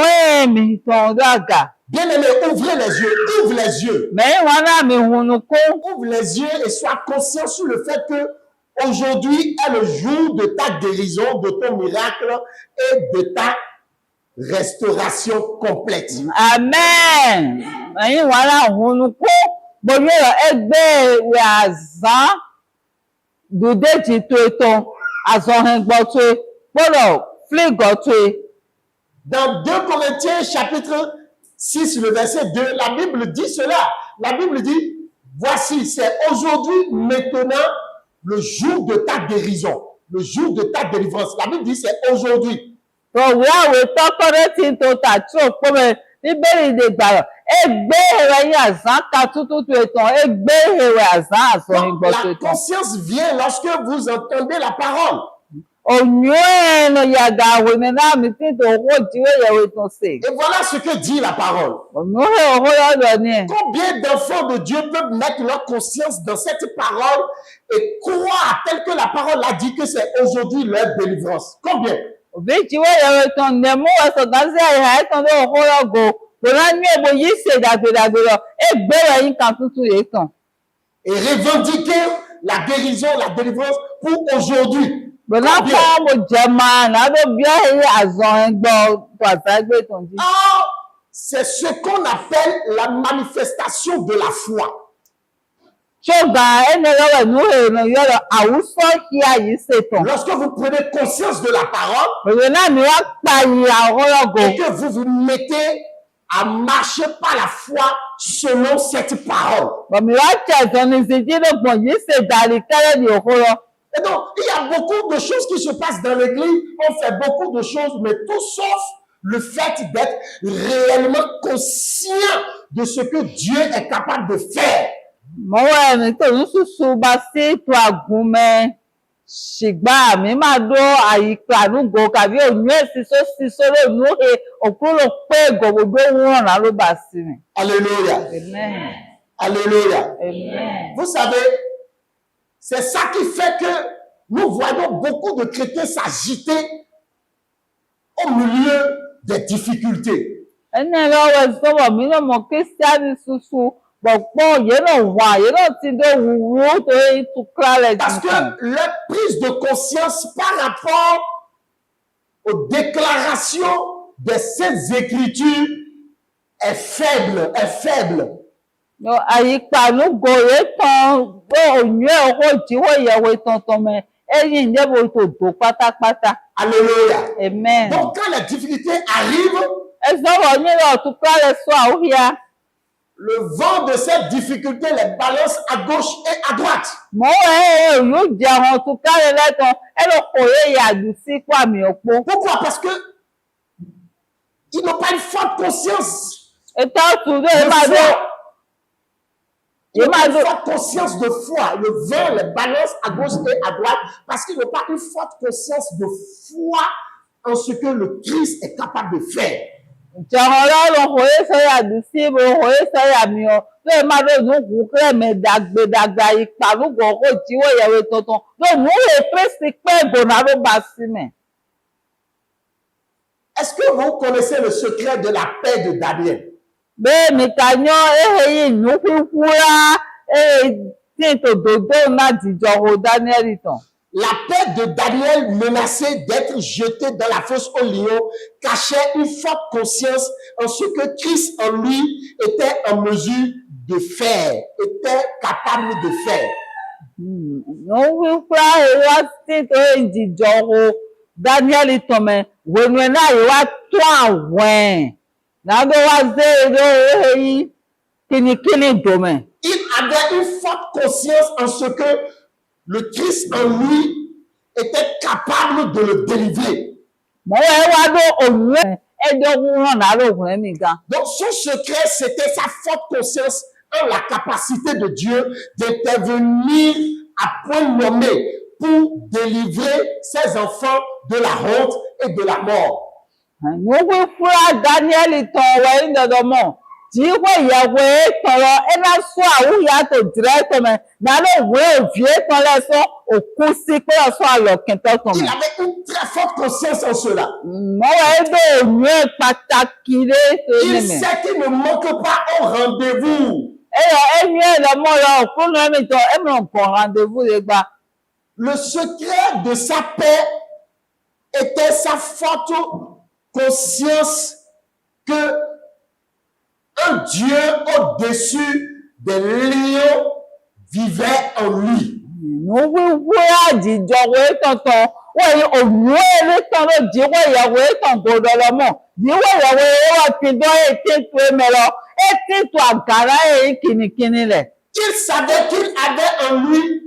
ẹ̀mí tán dàgà. Bien-aimé, ouvrez les yeux, ouvre les yeux. Mẹ́rin wọn náà mi hùnú kó. Ouvre les yeux et sois conscient sur le fait que aujourd'hui est le jour de ta guérison, de ton miracle et de ta restauration complète. Amen. Mẹ́rin wọn náà hùnú kó. Gbogbo ẹgbẹ́ rẹ̀ àzán dòdèjì tó tán àzọ̀hìngbọ̀ tó gbọ́dọ̀ flígọ̀ tó. Dans 2 Corinthiens chapitre 6, le verset 2, la Bible dit cela. La Bible dit, voici, c'est aujourd'hui, maintenant, le jour de ta guérison, le jour de ta délivrance. La Bible dit, c'est aujourd'hui. Òwe àwẹ̀ tọ́kọ́rẹ́ tí ń tó tà tí ò pọ́ mẹ́ níbẹ̀rẹ̀ ìdè gbàrọ̀. Ẹgbẹ́ ẹ̀rọ yín àzán ka tútù tó ètò ẹgbẹ́ ẹ̀rọ àzán àzọ̀hìngbọ̀ tó La ètò. conscience vient lorsque vous entendez la parole. Ònyún ẹ̀nà yàgà àwẹ̀ mi náà mi tí ń tó owó ìdíwé ìyẹ̀wò ètò sí. Et voilà ce que dit la parole. Ònyún ẹ̀ owó yọ̀dọ̀ ni ẹ̀. Combien d'enfants de Dieu peuvent mettre leur conscience dans cette parole et croire tel que la parole a dit que c'est aujourd'hui leur délivrance? Combien? Òbí ìdíwé ìyẹ̀wò ètò nẹ̀mú ẹ̀sọ̀ dáńsí àyà ẹ̀tàn tó owó yọ̀gò. Kò náà ní èbò yìí ṣe dàgbèdàgbè lọ. Ẹgbẹ́ rẹ̀ yín kan tútù yìí tàn. Et revendiquer la guérison, la délivrance pour aujourd'hui. Bọ̀dá kọ́ mo jẹ máa nàdó bí ẹ̀yẹ àzọ̀hìngbọ̀ tó àtàgbé tó ń jí. Or, c'est ce qu'on appelle la manifestation de la foi. Ṣọ́gà ẹni lọ́wọ́ ìnú èrò yọ̀rọ̀ àwùsọ kí àyè ṣètò. Lorsque vous prenez conscience de la parole Òwe náà ni wọ́n pa ìyè àwòrán-gò. et que vous vous mettez à marcher par la foi selon cette parole. Bọ̀mí wá tẹ̀sán ní ti dídògbọ̀n yìí ṣe dàrí kẹ́rẹ́ ní òkúrọ̀. Et donc, il y a beaucoup de choses qui se passent dans l'église. On fait beaucoup de choses, mais tout sauf le fait d'être réellement conscient de ce que Dieu est capable de faire. Mọ́wọ́ ẹni tó ń ṣùṣù bá sí ètò àgúnmẹ́. Ṣìgbà mi máa dó àyíká àdúgbò kàbí òyìn èsì sósì sóró ìnú he òkúrò pé gbogbo wọn rán ló bá sí mi. Alléluia. Amen. Alléluia. Amen. Vous savez, c'est ça qui fait que nous voyons beaucoup de chrétiens s'agiter au milieu des difficultés. Ẹni ẹ̀rọ ẹ̀sọ́wọ̀ mi náà mọ̀ kírísítíánì ṣuṣu pọ̀pọ̀ yẹn náà wà yẹn náà ti dé wúwú tó yẹ tukura rẹ̀ Parce que leur prise de conscience par rapport aux déclarations des Saintes Écritures est faible, est faible. Àyíká ànúgò yẹn tán pé òyìn ẹ̀hó ìjíwó ìyẹ̀wò ìtọ̀tọ̀ mẹ́ ẹ̀yìn ìjẹ́bù tó dò pátápátá. Alléluia. Amen. Donc quand les difficultés arrivent, Ẹ̀sọ́wọ̀ yẹn náà tukura rẹ̀ sọ àwòrán. le vent de cette difficulté les balance à gauche et à droite. Mọ́wọ́ ẹ̀ yóò jẹ́ àwọn tukura rẹ̀ lẹ́tàn ẹ̀ ló kò yẹ yàgò sí kwàmì òpó. Pourquoi? Parce que ils n'ont pas une forte conscience. Ètò àtúndé De ẹ̀ máa dé. foi. Ils n'ont pas une forte conscience de foi. Le vent les balance à gauche et à droite parce qu'ils n'ont pas une forte conscience de foi en ce que le Christ est capable de faire. Ìjọba ọlọ́run kò yẹ sẹ́yà dùn sí ibo kò yẹ sẹ́yà mi ọ́ lóye máa lóyún kú kẹ́mẹ̀ dàgbèdàgbà ìpàlùkọ̀ kò jíwó ìyẹ̀wò tuntun lóyún lè pèsè pé ìbònà ló bá sí mẹ́. Est-ce que vous connaissez le secret de la paix de Daniel? Bẹ́ẹ̀ mi kà yán ehe yìí nù kúkúrá ehe tí ètò dòdò náà dìjọ wo Dáníẹ́lì tán. La paix de Daniel, menacé d'être jeté dans la fosse au lion, cachait une forte conscience en ce que Christ en lui était en mesure de faire, était capable de faire. Nù kúkúrá ewa tí ètò ìdìjọ wo Dáníẹ́lì tán mẹ́ wẹ̀nu ẹ̀ náà yìí wá tó àwọn nàdó wá zé eré ehe yìí kínníkínní dòmẹ́. Il avait une forte conscience en ce que le Christ en lui était capable de le délivrer. Mọ́wọ́ ẹ wá dó òun ẹjọ́ ràn náà lóògùn ẹ̀mí gan. Donc son secret, c'était sa forte conscience en la capacité de Dieu d'intervenir à point nommé pour délivrer ses enfants de la honte et de la mort. Nukwu fura Daniel tɔnwɛ ndɔdɔmɔ. Dziwe yawe tɔnwɔ ena sɔ awu ya to dire tɔmɛ. Nalo wo vie tɔnlɛ sɔ okusi kpe sɔ alɔ kɛntɛ Il tɔmɛ. avait une très forte conscience en cela. Mɔwɔ edo onye pataki ɖe to Il ne me. sait qu'il ne manque pas au rendez-vous. Enye le mɔ lɔ kunu emi tɔ emi nkɔ rendez-vous le gba. Le secret de sa paix était sa forte conscience que un Dieu au-dessus des lions vivait en lui. Nuwuwu adijɔwe tɔtɔ wɔyi onue le tɔn ɖe dziwe yawe tɔn godɔ le mɔ. Dziwe yawe wɔ ti dɔ eti to eme lɔ. Eti to agara ye kinikini le. Il savait qu'il avait en lui.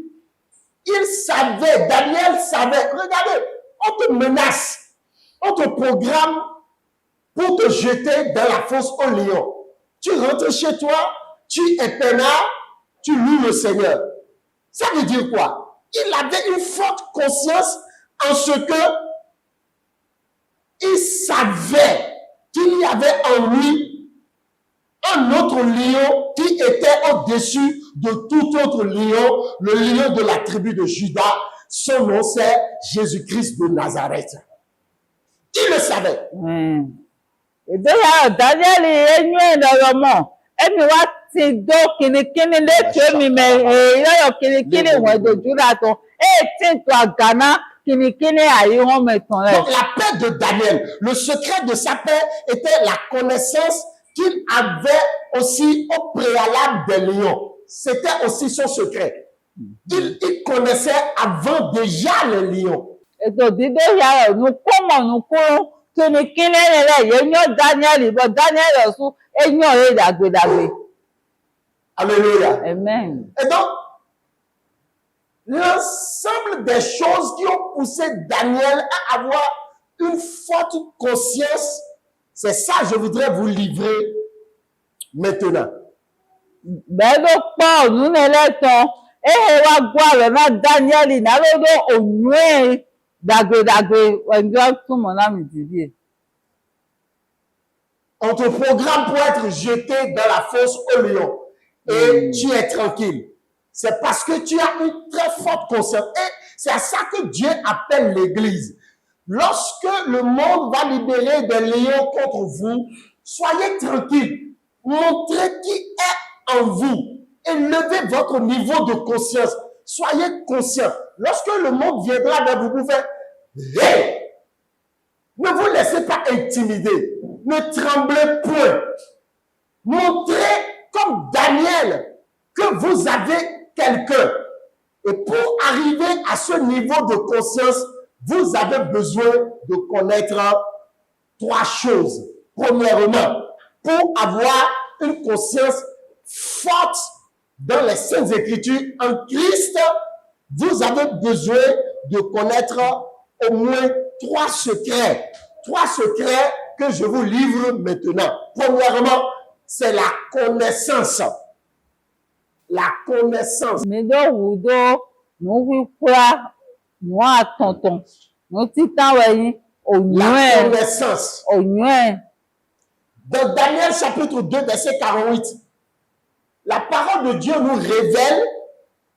Il savait, Daniel savait. Regardez, on te menace, on te programme pour te jeter dans la fosse au lion. Tu rentres chez toi, tu es peinard, tu loues le Seigneur. Ça veut dire quoi? Il avait une forte conscience en ce que il savait qu'il y avait en lui un autre lion qui était au-dessus de tout autre lion, le lion de la tribu de Juda. Son nom, c'est Jésus-Christ de Nazareth. Il le savait. Edo ya Daniel enye le mɔ. Emi wa ti do kinikini le tso mi me yɔyɔ kinikini wɔ dojú la tɔ. Eti to agana kinikini ayi wɔn me tɔn lɛ. Donc la paix de Daniel, le secret de sa paix était la connaissance qu'il avait aussi au préalable des lions. C'était aussi son secret. Il connaissait avant déjà les lions. Edo dido ya yɔ nukɔmɔ nukuru kinikini le lɛ yenyo Daniel bɔ Daniel su enyo ye dagbe. Alléluia. Amen. Et donc, l'ensemble des choses qui ont poussé Daniel à avoir une forte conscience, c'est ça que je voudrais vous livrer maintenant. Bẹ́ẹ̀ni kpọ́ ònú ne lẹ tán, ehe wa gbọ́ àlọ́ na Daniel nalo do onue dagbe ẹ̀jọ́ túmọ̀ náà mi dìbì. On te programme pour être jeté dans la fosse au lion et tu es tranquille. C'est parce que tu as une très forte conscience. Et c'est à ça que Dieu appelle l'Église. Lorsque le monde va libérer des lions contre vous, soyez tranquille. Montrez qui est en vous. Élevez votre niveau de conscience. Soyez conscient. Lorsque le monde viendra vers vous, vous faites « Hey !» Ne vous laissez pas intimider. Ne tremblez point. Montrez comme Daniel que vous avez quelqu'un. Et pour arriver à ce niveau de conscience, vous avez besoin de connaître trois choses. Premièrement, pour avoir une conscience forte dans les Saintes Écritures en Christ, vous avez besoin de connaître au moins trois secrets. Trois secrets que je vous livre maintenant. Premièrement, c'est la connaissance. La connaissance. Mi do wu do nuwi kura nua tɔntɔn nutitan wɛyin La onue connaissance. onue. Dans Daniel chapitre 2, verset 48, la parole de Dieu nous révèle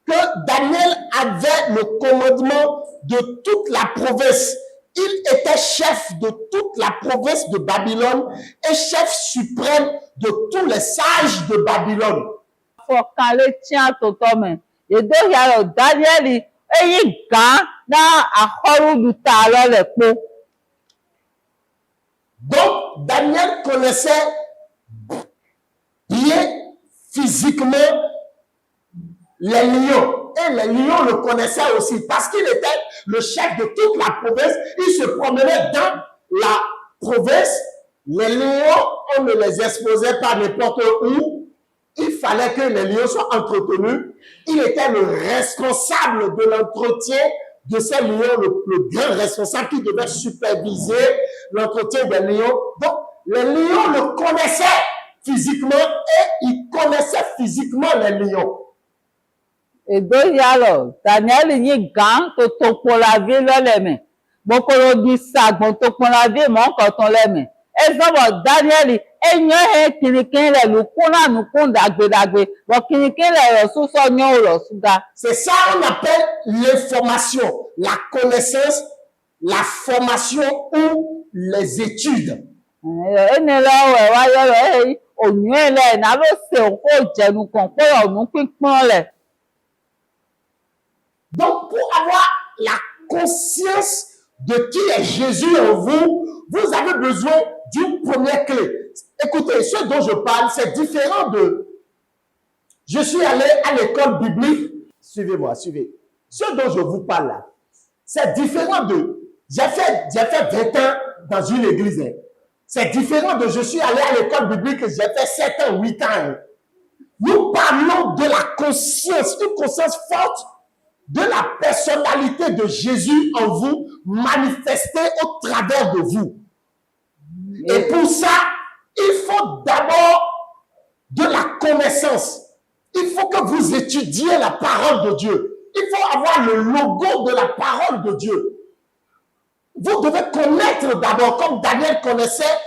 que Daniel avait le commandement de toute la province. Il était chef de toute la province de Babylone et chef suprême de tous les sages de Babylone. Fɔkan le tia totɔ me. Edo ya yɔ Daniel eyi gã na axɔrudu ta lɔ le kpo. Donc, Daniel connaissait bien physiquement les lions. Et les lions le connaissaient aussi parce qu'il était le chef de toute la province. Il se promenait dans la province. Les lions, on ne les exposait pas n'importe où. Il fallait que les lions soient entretenus. Il était le responsable de l'entretien de ces lions, le grand responsable qui devait superviser l'entretien des lions. Donc, les lions le connaissaient physiquement et il connaissait physiquement les lions. Edo ya lo, Daniel yi gan to tokpon la vie lo le me. Bokoro di sagbon tokpon la vie mon koton le me. Ezabo Daniel enyo he kinikin le lukuna nukun dagbe. Bo kinikin le lo su so nyo lo suga. C'est ça qu'on appelle l'information, la connaissance, la formation ou les études. Ene lo we wa yo lo e onyo le na lo se o ko jenu kan ko o nu pipon le. Donc, pour avoir la conscience de qui est Jésus en vous, vous avez besoin d'une première clé. Écoutez, ce dont je parle, c'est différent de... Je suis allé à l'école biblique. Suivez-moi, suivez. Ce dont je vous parle là, c'est différent de... J'ai fait 20 ans dans une église. Hein. C'est différent de... Je suis allé à l'école biblique et j'ai fait 7 ans, 8 ans. Hein. Nous parlons de la conscience, une conscience forte de la personnalité de Jésus en vous, manifestée au travers de vous. Et pour ça, il faut d'abord de la connaissance. Il faut que vous étudiez la parole de Dieu. Il faut avoir le logo de la parole de Dieu. Vous devez connaître d'abord, comme Daniel connaissait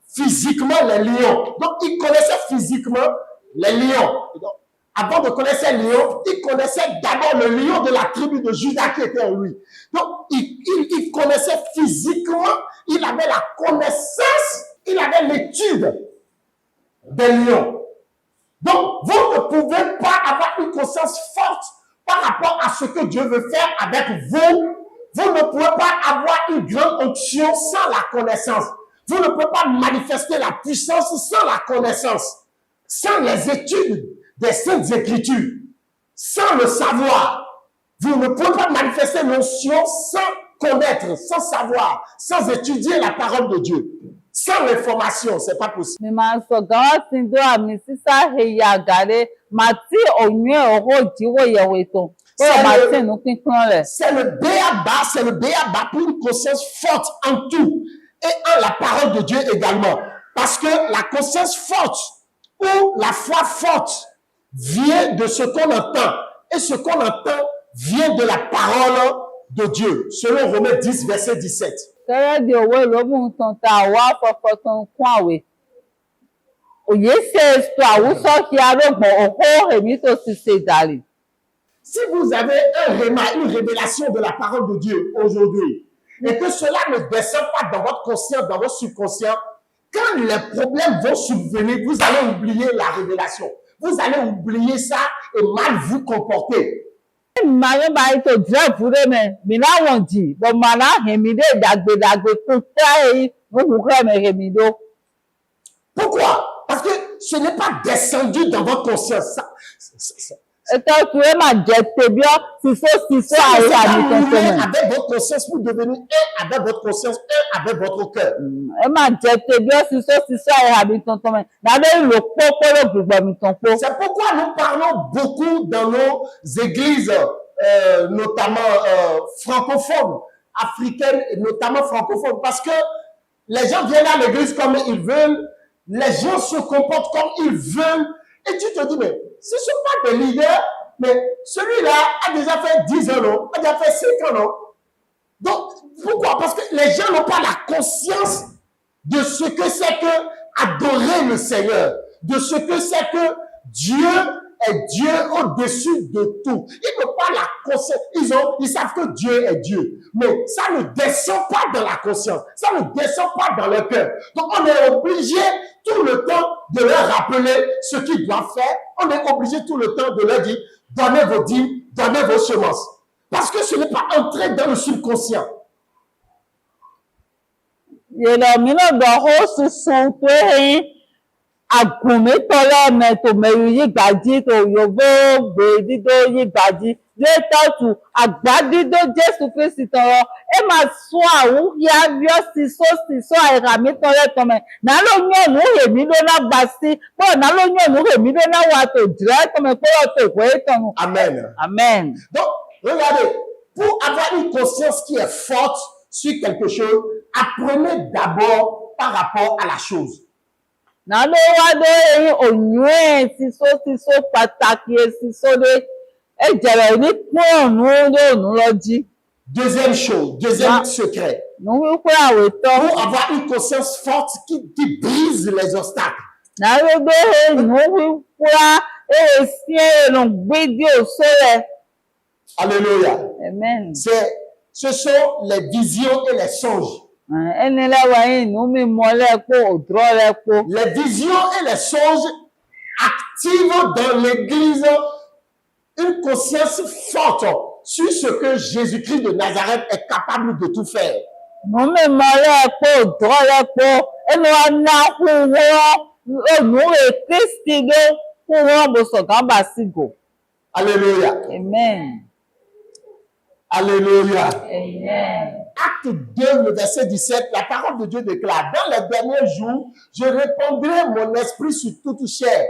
physiquement les lions. Donc, il connaissait physiquement les lions. Donc, avant de connaître les lions, il connaissait d'abord le lion de la tribu de Juda qui était en lui. Donc, il connaissait physiquement, il avait la connaissance, il avait l'étude des lions. Donc, vous ne pouvez pas avoir une conscience forte par rapport à ce que Dieu veut faire avec vous. Vous ne pouvez pas avoir une grande onction sans la connaissance. Vous ne pouvez pas manifester la puissance sans la connaissance, sans les études des Saintes Écritures, sans le savoir. Vous ne pouvez pas manifester l'onction sans connaître, sans savoir, sans étudier la parole de Dieu. Sans l'information, c'est pas possible. Mi ma so gawa tindo ami sisa he ya gare mati onye oro jiwo yewe to. C'est le béaba pour une conscience forte en tout et en la parole de Dieu également. Parce que la conscience forte ou la foi forte vient de ce qu'on entend. Et ce qu'on entend vient de la parole de Dieu, selon Romains 10, verset 17. Si vous avez une révélation de la parole de Dieu aujourd'hui, et que cela ne descend pas dans votre conscience, dans votre subconscient, quand les problèmes vont subvenir, vous allez oublier la révélation. Vous allez oublier ça et mal vous comporter. Pourquoi? Parce que ce n'est pas descendu dans votre conscience. Avec votre conscience pour devenir un avec votre conscience, un avec votre cœur. C'est pourquoi nous parlons beaucoup dans nos églises, notamment francophones, africaines, notamment francophones, parce que les gens viennent à l'église comme ils veulent, les gens se comportent comme ils veulent, et tu te dis, mais ce ne sont pas des leaders, mais celui-là a déjà fait 10 ans, non? A déjà fait 5 ans, non? Donc, pourquoi? Parce que les gens n'ont pas la conscience de ce que c'est que adorer le Seigneur, de ce que c'est que Dieu est Dieu au-dessus de tout. Ils n'ont pas la conscience. Ils savent que Dieu est Dieu. Mais ça ne descend pas dans la conscience. Ça ne descend pas dans le cœur. Donc, on est obligé tout le temps de leur rappeler ce qu'ils doivent faire. On est obligé tout le temps de leur dire, donnez vos dîmes, donnez vos semences. Parce que ce n'est pas entré dans le subconscient. Agumetole me to meyi gbaji to yobo gbedido yi gbaji later to agbadido Jesu Kristi toro e ma so awu ya bio siso airamitole to me na lo nyo nu hemi lo na gbasi po na lo nyo nu hemi lo na wa to dire to me po to ko etonu. Amen. Amen. Donc, regardez, pour avoir une conscience qui est forte sur quelque chose, apprenez d'abord par rapport à la chose. Nalo wa do eyin onwe siso pàtàkì siso de ejere ni pon nu loji. Deuxième chose, deuxième secret. Nu wi ko aweto. Pour avoir une conscience forte qui brise les obstacles. Nalo do nu wi ko sie no gbedi osore. Alléluia. Amen. Ce sont les visions et les songes. Les visions et les songes activent dans l'Église une conscience forte sur ce que Jésus-Christ de Nazareth est capable de tout faire. Alléluia. Amen. Alléluia. Amen. Acte 2, le verset 17, la parole de Dieu déclare, dans les derniers jours, je répandrai mon esprit sur toute chair.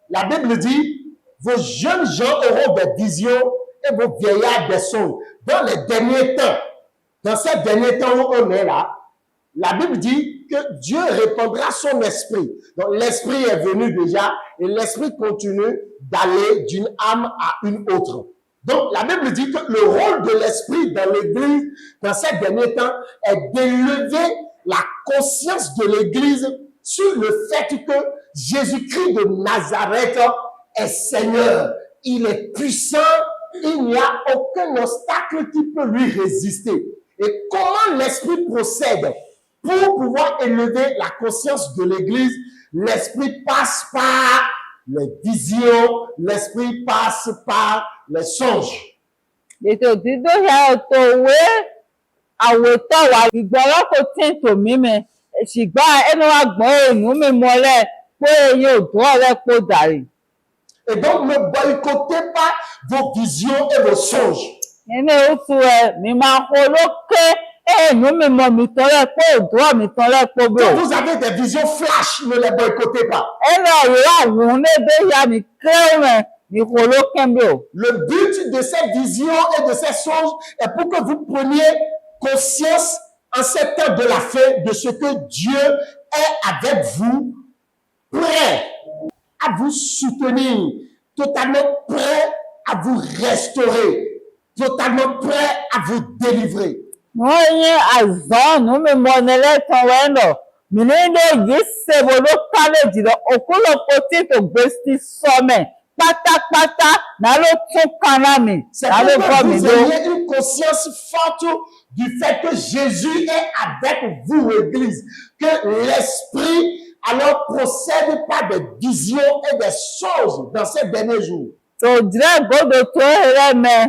La Bible dit, vos jeunes gens auront des visions et vos vieillards des songes. Dans les derniers temps, dans ces derniers temps où on est là, la Bible dit que Dieu répandra son esprit. Donc l'esprit est venu déjà et l'esprit continue d'aller d'une âme à une autre. Donc, la Bible dit que le rôle de l'esprit dans l'Église, dans ces derniers temps, est d'élever la conscience de l'Église sur le fait que Jésus-Christ de Nazareth est Seigneur. Il est puissant, il n'y a aucun obstacle qui peut lui résister. Et comment l'esprit procède pour pouvoir élever la conscience de l'Église? L'esprit passe par les visions, l'esprit passe par les songes. Ètò dídó ya ọ̀tọ̀ òwe àwòtọ́ wa ìgbọ́rọ̀ kò tí ń tò mí mi ṣùgbọ́n ẹnu wa gbọ́n èèyàn mi mọ́lẹ̀ pé eyín òdùn ọ̀rẹ́ kò dàrí. Et donc ne boycottez pas vos visions et vos songes. Nínú oṣù ẹ̀ mi máa kó lókè èèyàn mi mọ̀ mi tọ́lẹ̀ pé òdùn mi tọ́lẹ̀ pé bò. Quand vous avez des visions flash, ne les boycottez pas. Ẹnu ọ̀rọ̀ àwọn onídé ya mi kéré mi kó lókè mi o. Le but de ces visions et de ces songes est pour que vous preniez conscience en ces temps de la fin de ce que Dieu est avec vous, prêt à vous soutenir, totalement prêt à vous restaurer, totalement prêt à vous délivrer. Wọ́n yín àzọ́ọ̀nù mi mọ ní lẹ́tàn wẹ́nà mi ní ilé yìí ṣèwò ló kálẹ̀ jùlọ òkúlòpọ̀ tí tó gbé sí sọ́mẹ̀ pátápátá náà ló tún kanra mi C'est náà ló pour bọ́ que mi vous ló. ayez une conscience forte du fait que Jésus est avec vous, Église, que l'Esprit alors procède par des visions et des choses dans ces derniers jours. Tòjìlẹ̀ gbọ́dọ̀ tó rẹ̀ mẹ́.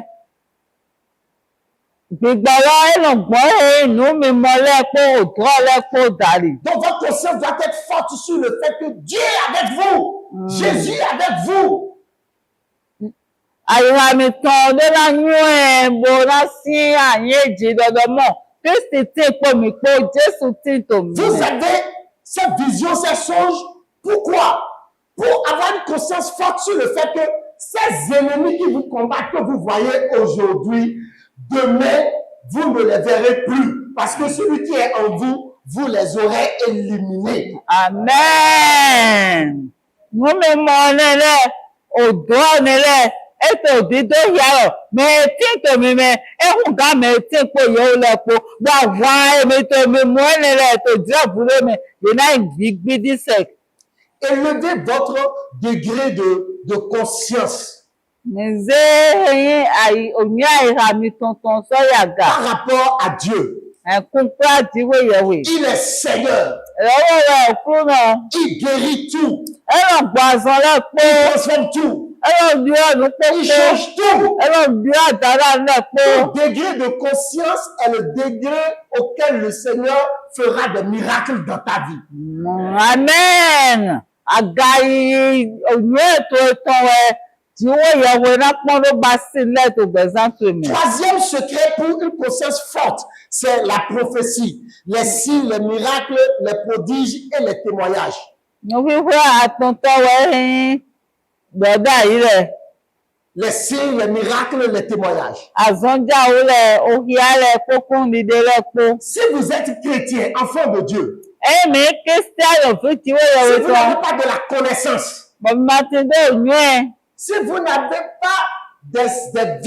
Gbígbàwọ́ ẹlògbọ́n inú mi mọ́lẹ̀ pé òtún ọ̀lẹ́ kó dàrí. Donc votre conscience doit être forte sur le fait que Dieu est avec vous. Jésus est avec vous. Àyíká mi tán ọdún láyún ẹ̀ bọ́lá sí àyè èjì dandan mọ́. Kristi tí ipò mi pé Jésù tí tò mí. Vous avez cette vision, ces songes. Pourquoi? Pour avoir une conscience forte sur le fait que ces ennemis qui vous combattent, que vous voyez aujourd'hui, demain, vous ne les verrez plus. Parce que celui qui est en vous, vous les aurez éliminés. Amen. Mo mi mọ nílẹ̀, òdò nílẹ̀, ètò òdìdó yàrá, mẹ́ẹ̀tì tó mi mẹ́, ẹ̀hún ká mẹ́ẹ̀tì pò yóò lẹ́pọ̀, wà wá èmi tó mi mú nílẹ̀ tó jẹ́ àbúrò mi, yìí náà gbígbí sẹ̀. Élevez votre degré de conscience Ǹzẹ́ ẹ̀yin òní àìhà mi tuntun sọ́yà gà, par rapport à Dieu. ẹ̀kún pé àdìwé yẹ̀wé. Il est Seigneur. Ẹ̀rọ rẹ̀ kú náà, Il guérit tout. ẹ̀rọ gbàzán lẹ́pọ̀, Il transforme tout. ẹ̀rọ bí ọ̀nù pé Il pé. change tout. Ẹ̀rọ bí àdàrà náà pé Ton degré de conscience est le degré auquel le Seigneur fera des miracles dans ta vie. amen. Àga òní ètò ìtàn rẹ̀ tí wọ́n yẹ̀wò iná pọ́n ló bá sílẹ̀ tó gbẹ̀sán tó mi. Troisième secret pour une conscience forte, c'est la prophétie, les signes, les miracles, les prodiges et les témoignages. Mo fi fẹ́ àtúntọ́ rẹ̀ gbọ̀dá yìí rẹ̀ les signes, les miracles, les témoignages. Azɔnja wo le ohia le kpokpɔ ɖiɖi le kpo. Si vous êtes chrétien, enfant de Dieu, Eye me Kristian le fiti wo si le vous wotɔ. n'avez pas de la connaissance, Mɔmimati do nyuie. si vous n'avez pas des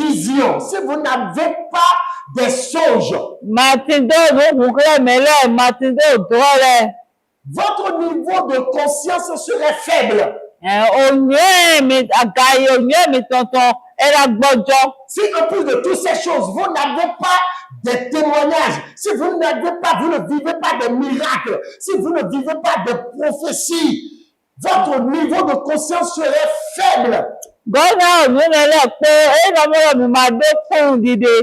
visions, si vous n'avez pas des songes, Mati do nuhu kple me le. Mati do drɔ le. votre niveau de conscience serait faible. Onyuie mi agayi onyuie mi tɔntɔn ela gbɔdzɔ. Si en plus de toutes ces choses, vous n'avez pas des témoignages, si vous n'avez pas, vous ne vivez pas des miracles, si vous ne vivez pas des prophéties, votre niveau de conscience serait faible. Gɔna onyuie le kpo eye nɔmɔ mi ma do fún ɖiɖi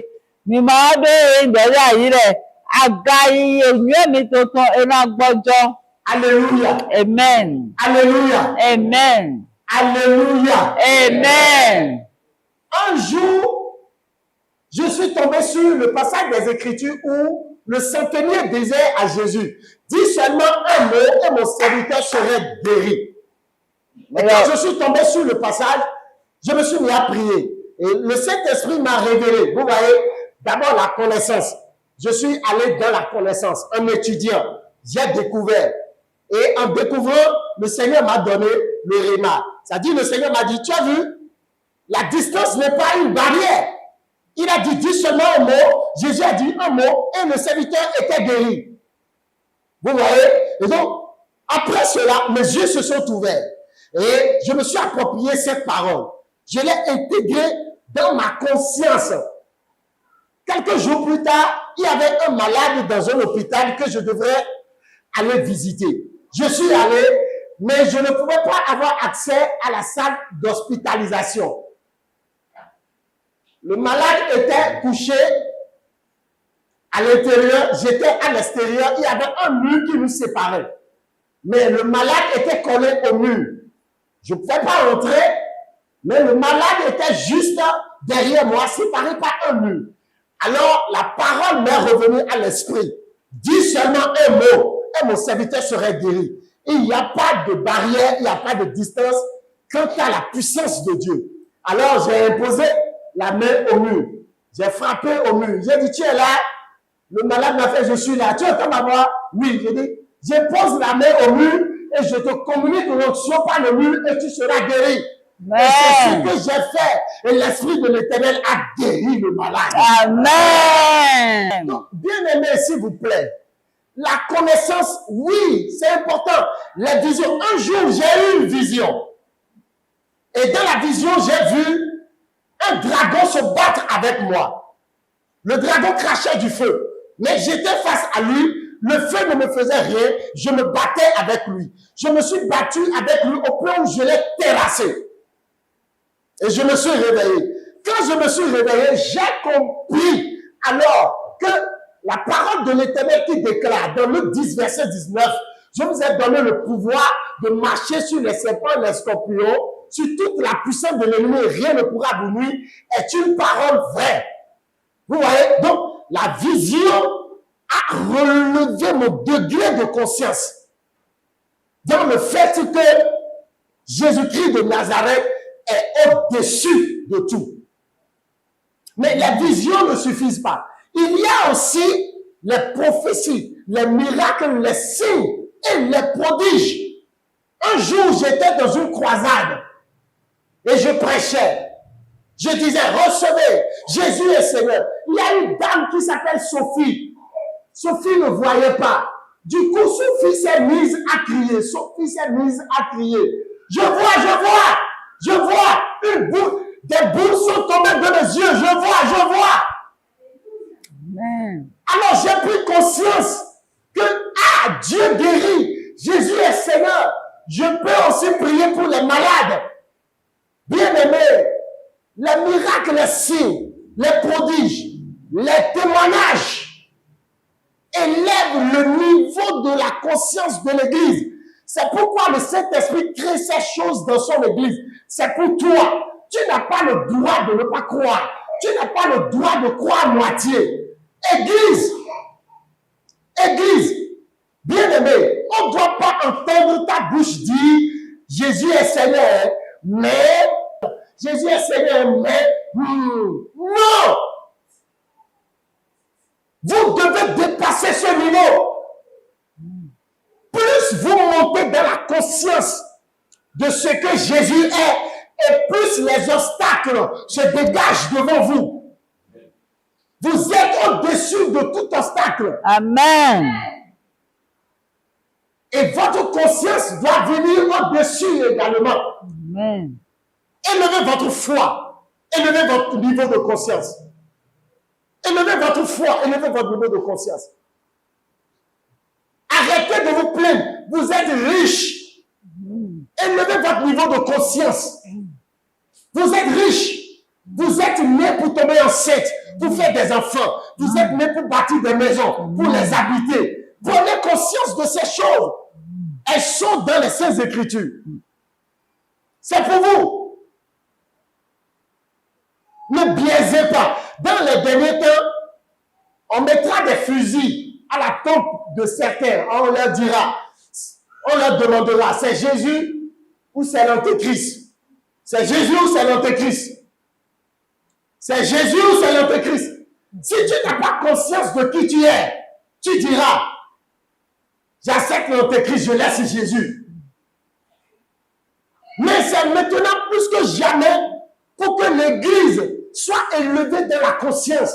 mi ma do ɖeɖe ayi le agayi onyuie mi tɔntɔn ela gbɔdzɔ. Alléluia. Amen. Alléluia. Amen. Alléluia. Amen. Un jour, je suis tombé sur le passage des Écritures où le centenier disait à Jésus, dis seulement un mot et mon serviteur serait guéri. Et quand je suis tombé sur le passage, je me suis mis à prier. Et le Saint-Esprit m'a révélé. Vous voyez, d'abord la connaissance. Je suis allé dans la connaissance, un étudiant. J'ai découvert. Et en découvrant, le Seigneur m'a donné le réma. C'est-à-dire, le Seigneur m'a dit, tu as vu, la distance n'est pas une barrière. Il a dit, dis seulement un mot. Jésus a dit un mot et le serviteur était guéri. Vous voyez? Et donc, après cela, mes yeux se sont ouverts. Et je me suis approprié cette parole. Je l'ai intégrée dans ma conscience. Quelques jours plus tard, il y avait un malade dans un hôpital que je devrais aller visiter. Je suis allé, mais je ne pouvais pas avoir accès à la salle d'hospitalisation. Le malade était couché à l'intérieur, j'étais à l'extérieur, il y avait un mur qui nous séparait. Mais le malade était collé au mur. Je ne pouvais pas rentrer, mais le malade était juste derrière moi, séparé par un mur. Alors, la parole m'est revenue à l'esprit. Dis seulement un mot et mon serviteur serait guéri. Il n'y a pas de barrière, il n'y a pas de distance quant à la puissance de Dieu. Alors, j'ai imposé la main au mur. J'ai frappé au mur. J'ai dit, tu es là. Le malade m'a fait, je suis là. Tu entends ma voix? Oui. J'ai dit, je pose la main au mur et je te communique l'onction par le mur et tu seras guéri. Et c'est ce que j'ai fait. Et l'Esprit de l'Éternel a guéri le malade. Amen. Donc, bien aimé, s'il vous plaît, la connaissance, oui, c'est important. La vision. Un jour, j'ai eu une vision. Et dans la vision, j'ai vu un dragon se battre avec moi. Le dragon crachait du feu. Mais j'étais face à lui. Le feu ne me faisait rien. Je me battais avec lui. Je me suis battu avec lui au point où je l'ai terrassé. Et je me suis réveillé. Quand je me suis réveillé, j'ai compris alors que la parole de l'Éternel qui déclare dans Luc 10, verset 19, je vous ai donné le pouvoir de marcher sur les serpents, les scorpions, sur toute la puissance de l'ennemi, rien ne pourra vous nuire, est une parole vraie. Vous voyez? Donc, la vision a relevé mon degré de conscience dans le fait que Jésus-Christ de Nazareth est au-dessus de tout. Mais les visions ne suffisent pas. Il y a aussi les prophéties, les miracles, les signes et les prodiges. Un jour, j'étais dans une croisade et je prêchais. Je disais, recevez, Jésus est Seigneur. Il y a une dame qui s'appelle Sophie. Sophie ne voyait pas. Du coup, Sophie s'est mise à crier. Sophie s'est mise à crier. Je vois une boule. Des boules sont tombées de mes yeux. Je vois. Amen. Alors j'ai pris conscience que, Dieu guérit. Jésus est Seigneur. Je peux aussi prier pour les malades. Bien aimé, les miracles, les signes, les prodiges, les témoignages élèvent le niveau de la conscience de l'Église. C'est pourquoi le Saint-Esprit crée ces choses dans son Église. C'est pour toi. Tu n'as pas le droit de ne pas croire. Tu n'as pas le droit de croire à moitié. Église, bien aimé, on ne doit pas entendre ta bouche dire Jésus est Seigneur, mais Jésus est Seigneur, mais non! Vous devez dépasser ce niveau. Plus vous montez dans la conscience de ce que Jésus est, et plus les obstacles se dégagent devant vous. Vous êtes au-dessus de tout obstacle. Amen. Et votre conscience doit venir au-dessus également. Amen. Élevez votre foi. Élevez votre niveau de conscience. Élevez votre foi. Élevez votre niveau de conscience. Arrêtez de vous plaindre. Vous êtes riche. Élevez votre niveau de conscience. Vous êtes riche. Vous êtes né pour tomber enceinte, pour faire des enfants. Vous êtes né pour bâtir des maisons, pour les habiter. Prenez conscience de ces choses. Elles sont dans les Saintes Écritures. C'est pour vous. Ne biaisez pas. Dans les derniers temps, on mettra des fusils à la tempe de certains. On leur dira, on leur demandera, c'est Jésus ou c'est l'Antéchrist? C'est Jésus ou c'est l'Antéchrist? C'est Jésus ou c'est l'Antéchrist? Si tu n'as pas conscience de qui tu es, tu diras, j'accepte l'Antéchrist, je laisse Jésus. Mais c'est maintenant plus que jamais pour que l'Église soit élevée dans la conscience.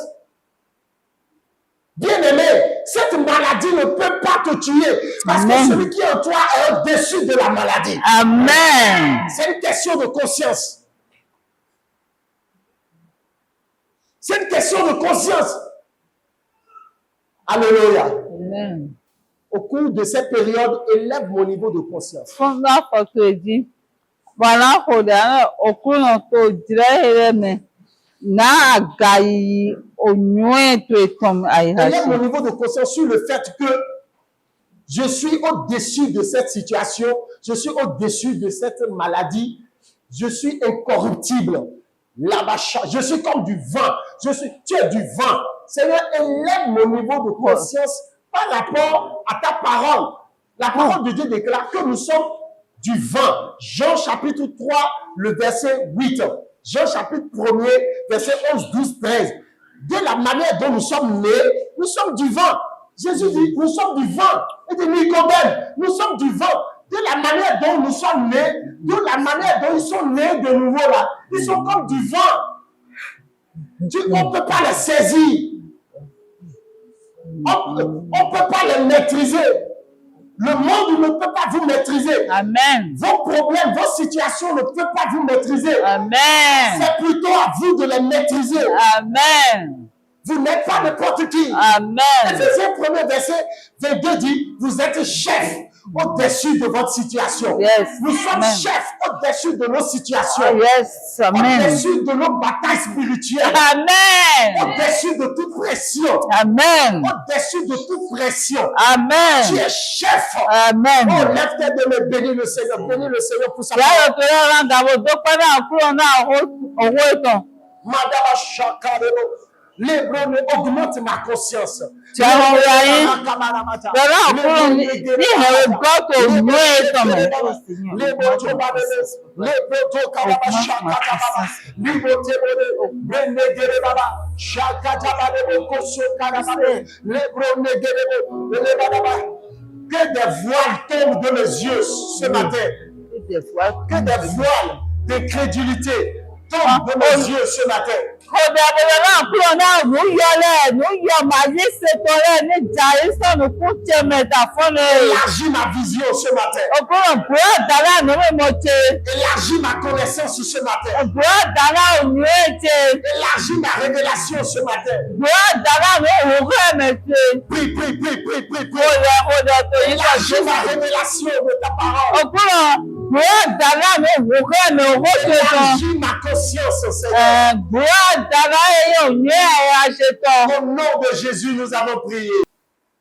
Bien-aimé, cette maladie ne peut pas te tuer parce que celui qui est en toi est au-dessus de la maladie. Amen. C'est une question de conscience. C'est une question de conscience. Alléluia. Amen. Au cours de cette période, élève mon niveau de conscience. Funda fɔtɔdzi. Bana xɔ ɖe okunu to dzre me. Na agayi onyue to etɔm Élève ayihasi. mon niveau de conscience sur le fait que je suis au-dessus de cette situation, je suis au-dessus de cette maladie, je suis incorruptible. Je suis comme du vent. Tu es du vent. Seigneur, élève mon niveau de conscience par rapport à ta parole. La parole de Dieu déclare que nous sommes du vent. Jean chapitre 3, le verset 8. Jean chapitre 1er, verset 11, 12, 13. De la manière dont nous sommes nés, nous sommes du vent. Jésus dit, nous sommes du vent. Il dit, Nicodème, nous sommes du vent. De la manière dont nous sommes nés, de la manière dont ils sont nés de nouveau là, ils sont comme du vent. On ne peut pas les saisir. On ne peut pas les maîtriser. Le monde ne peut pas vous maîtriser. Amen. Vos problèmes, vos situations ne peuvent pas vous maîtriser. Amen. C'est plutôt à vous de les maîtriser. Amen. Vous n'êtes pas n'importe qui. Amen. Ephésiens 1er verset 22 dit, vous êtes chef au-dessus de votre situation. Yes. Nous sommes Amen. chefs au-dessus de nos situations. Oh, yes. Amen. Au-dessus de nos batailles spirituelles. Amen. Au-dessus de toute pression. Amen. Au-dessus de toute pression. Tu Amen. es chef. Amen. Oh, lève tes deux mains, bénis le Seigneur. Bénis le Seigneur pour sa Yàrá parole. tó yára ń dàbò tó pẹ́ náà kúrò náà owó ìtàn. Madame Chakarelo, l'hébreu augmente ma conscience. Tí a lọ ra yín, yàrá kúrò ní ìhẹ̀rẹ̀ gbọ́tò mú ìtàn mẹ́. Que des voiles tombent de mes yeux ce matin. Que des voiles d'incrédulité tombent de mes yeux ce matin. Kòdà bẹ̀rẹ̀ náà kúrò náà nù yọlẹ̀ nù yọ màyí ṣètò rẹ̀ ní jàrí sọ̀nù kú tẹ mẹ́ta fún mi. Élargis ma vision ce matin. Òkúrò bùrọ̀ dáná nù mí mo ṣe. Élargis ma connaissance ce matin. Bùrọ̀ dáná ònyú ètè. Élargis ma révélation ce matin. Bùrọ̀ dáná nù òwúrọ̀ ẹ̀mẹ̀ṣẹ̀. Prie, prie, prie, prie, prie, prie. Kòdà tó yí lọ sí. Élargis ma révélation de ta parole. Òkúrò bùrọ̀ dáná nù òwúrọ̀ ẹ̀mẹ̀ owó ṣe tán. Élargis ma conscience, Seigneur. Bùrọ̀ dáná ẹ̀yẹ ònyú ẹ̀yà ṣe tán. Au nom de Jésus, nous avons prié.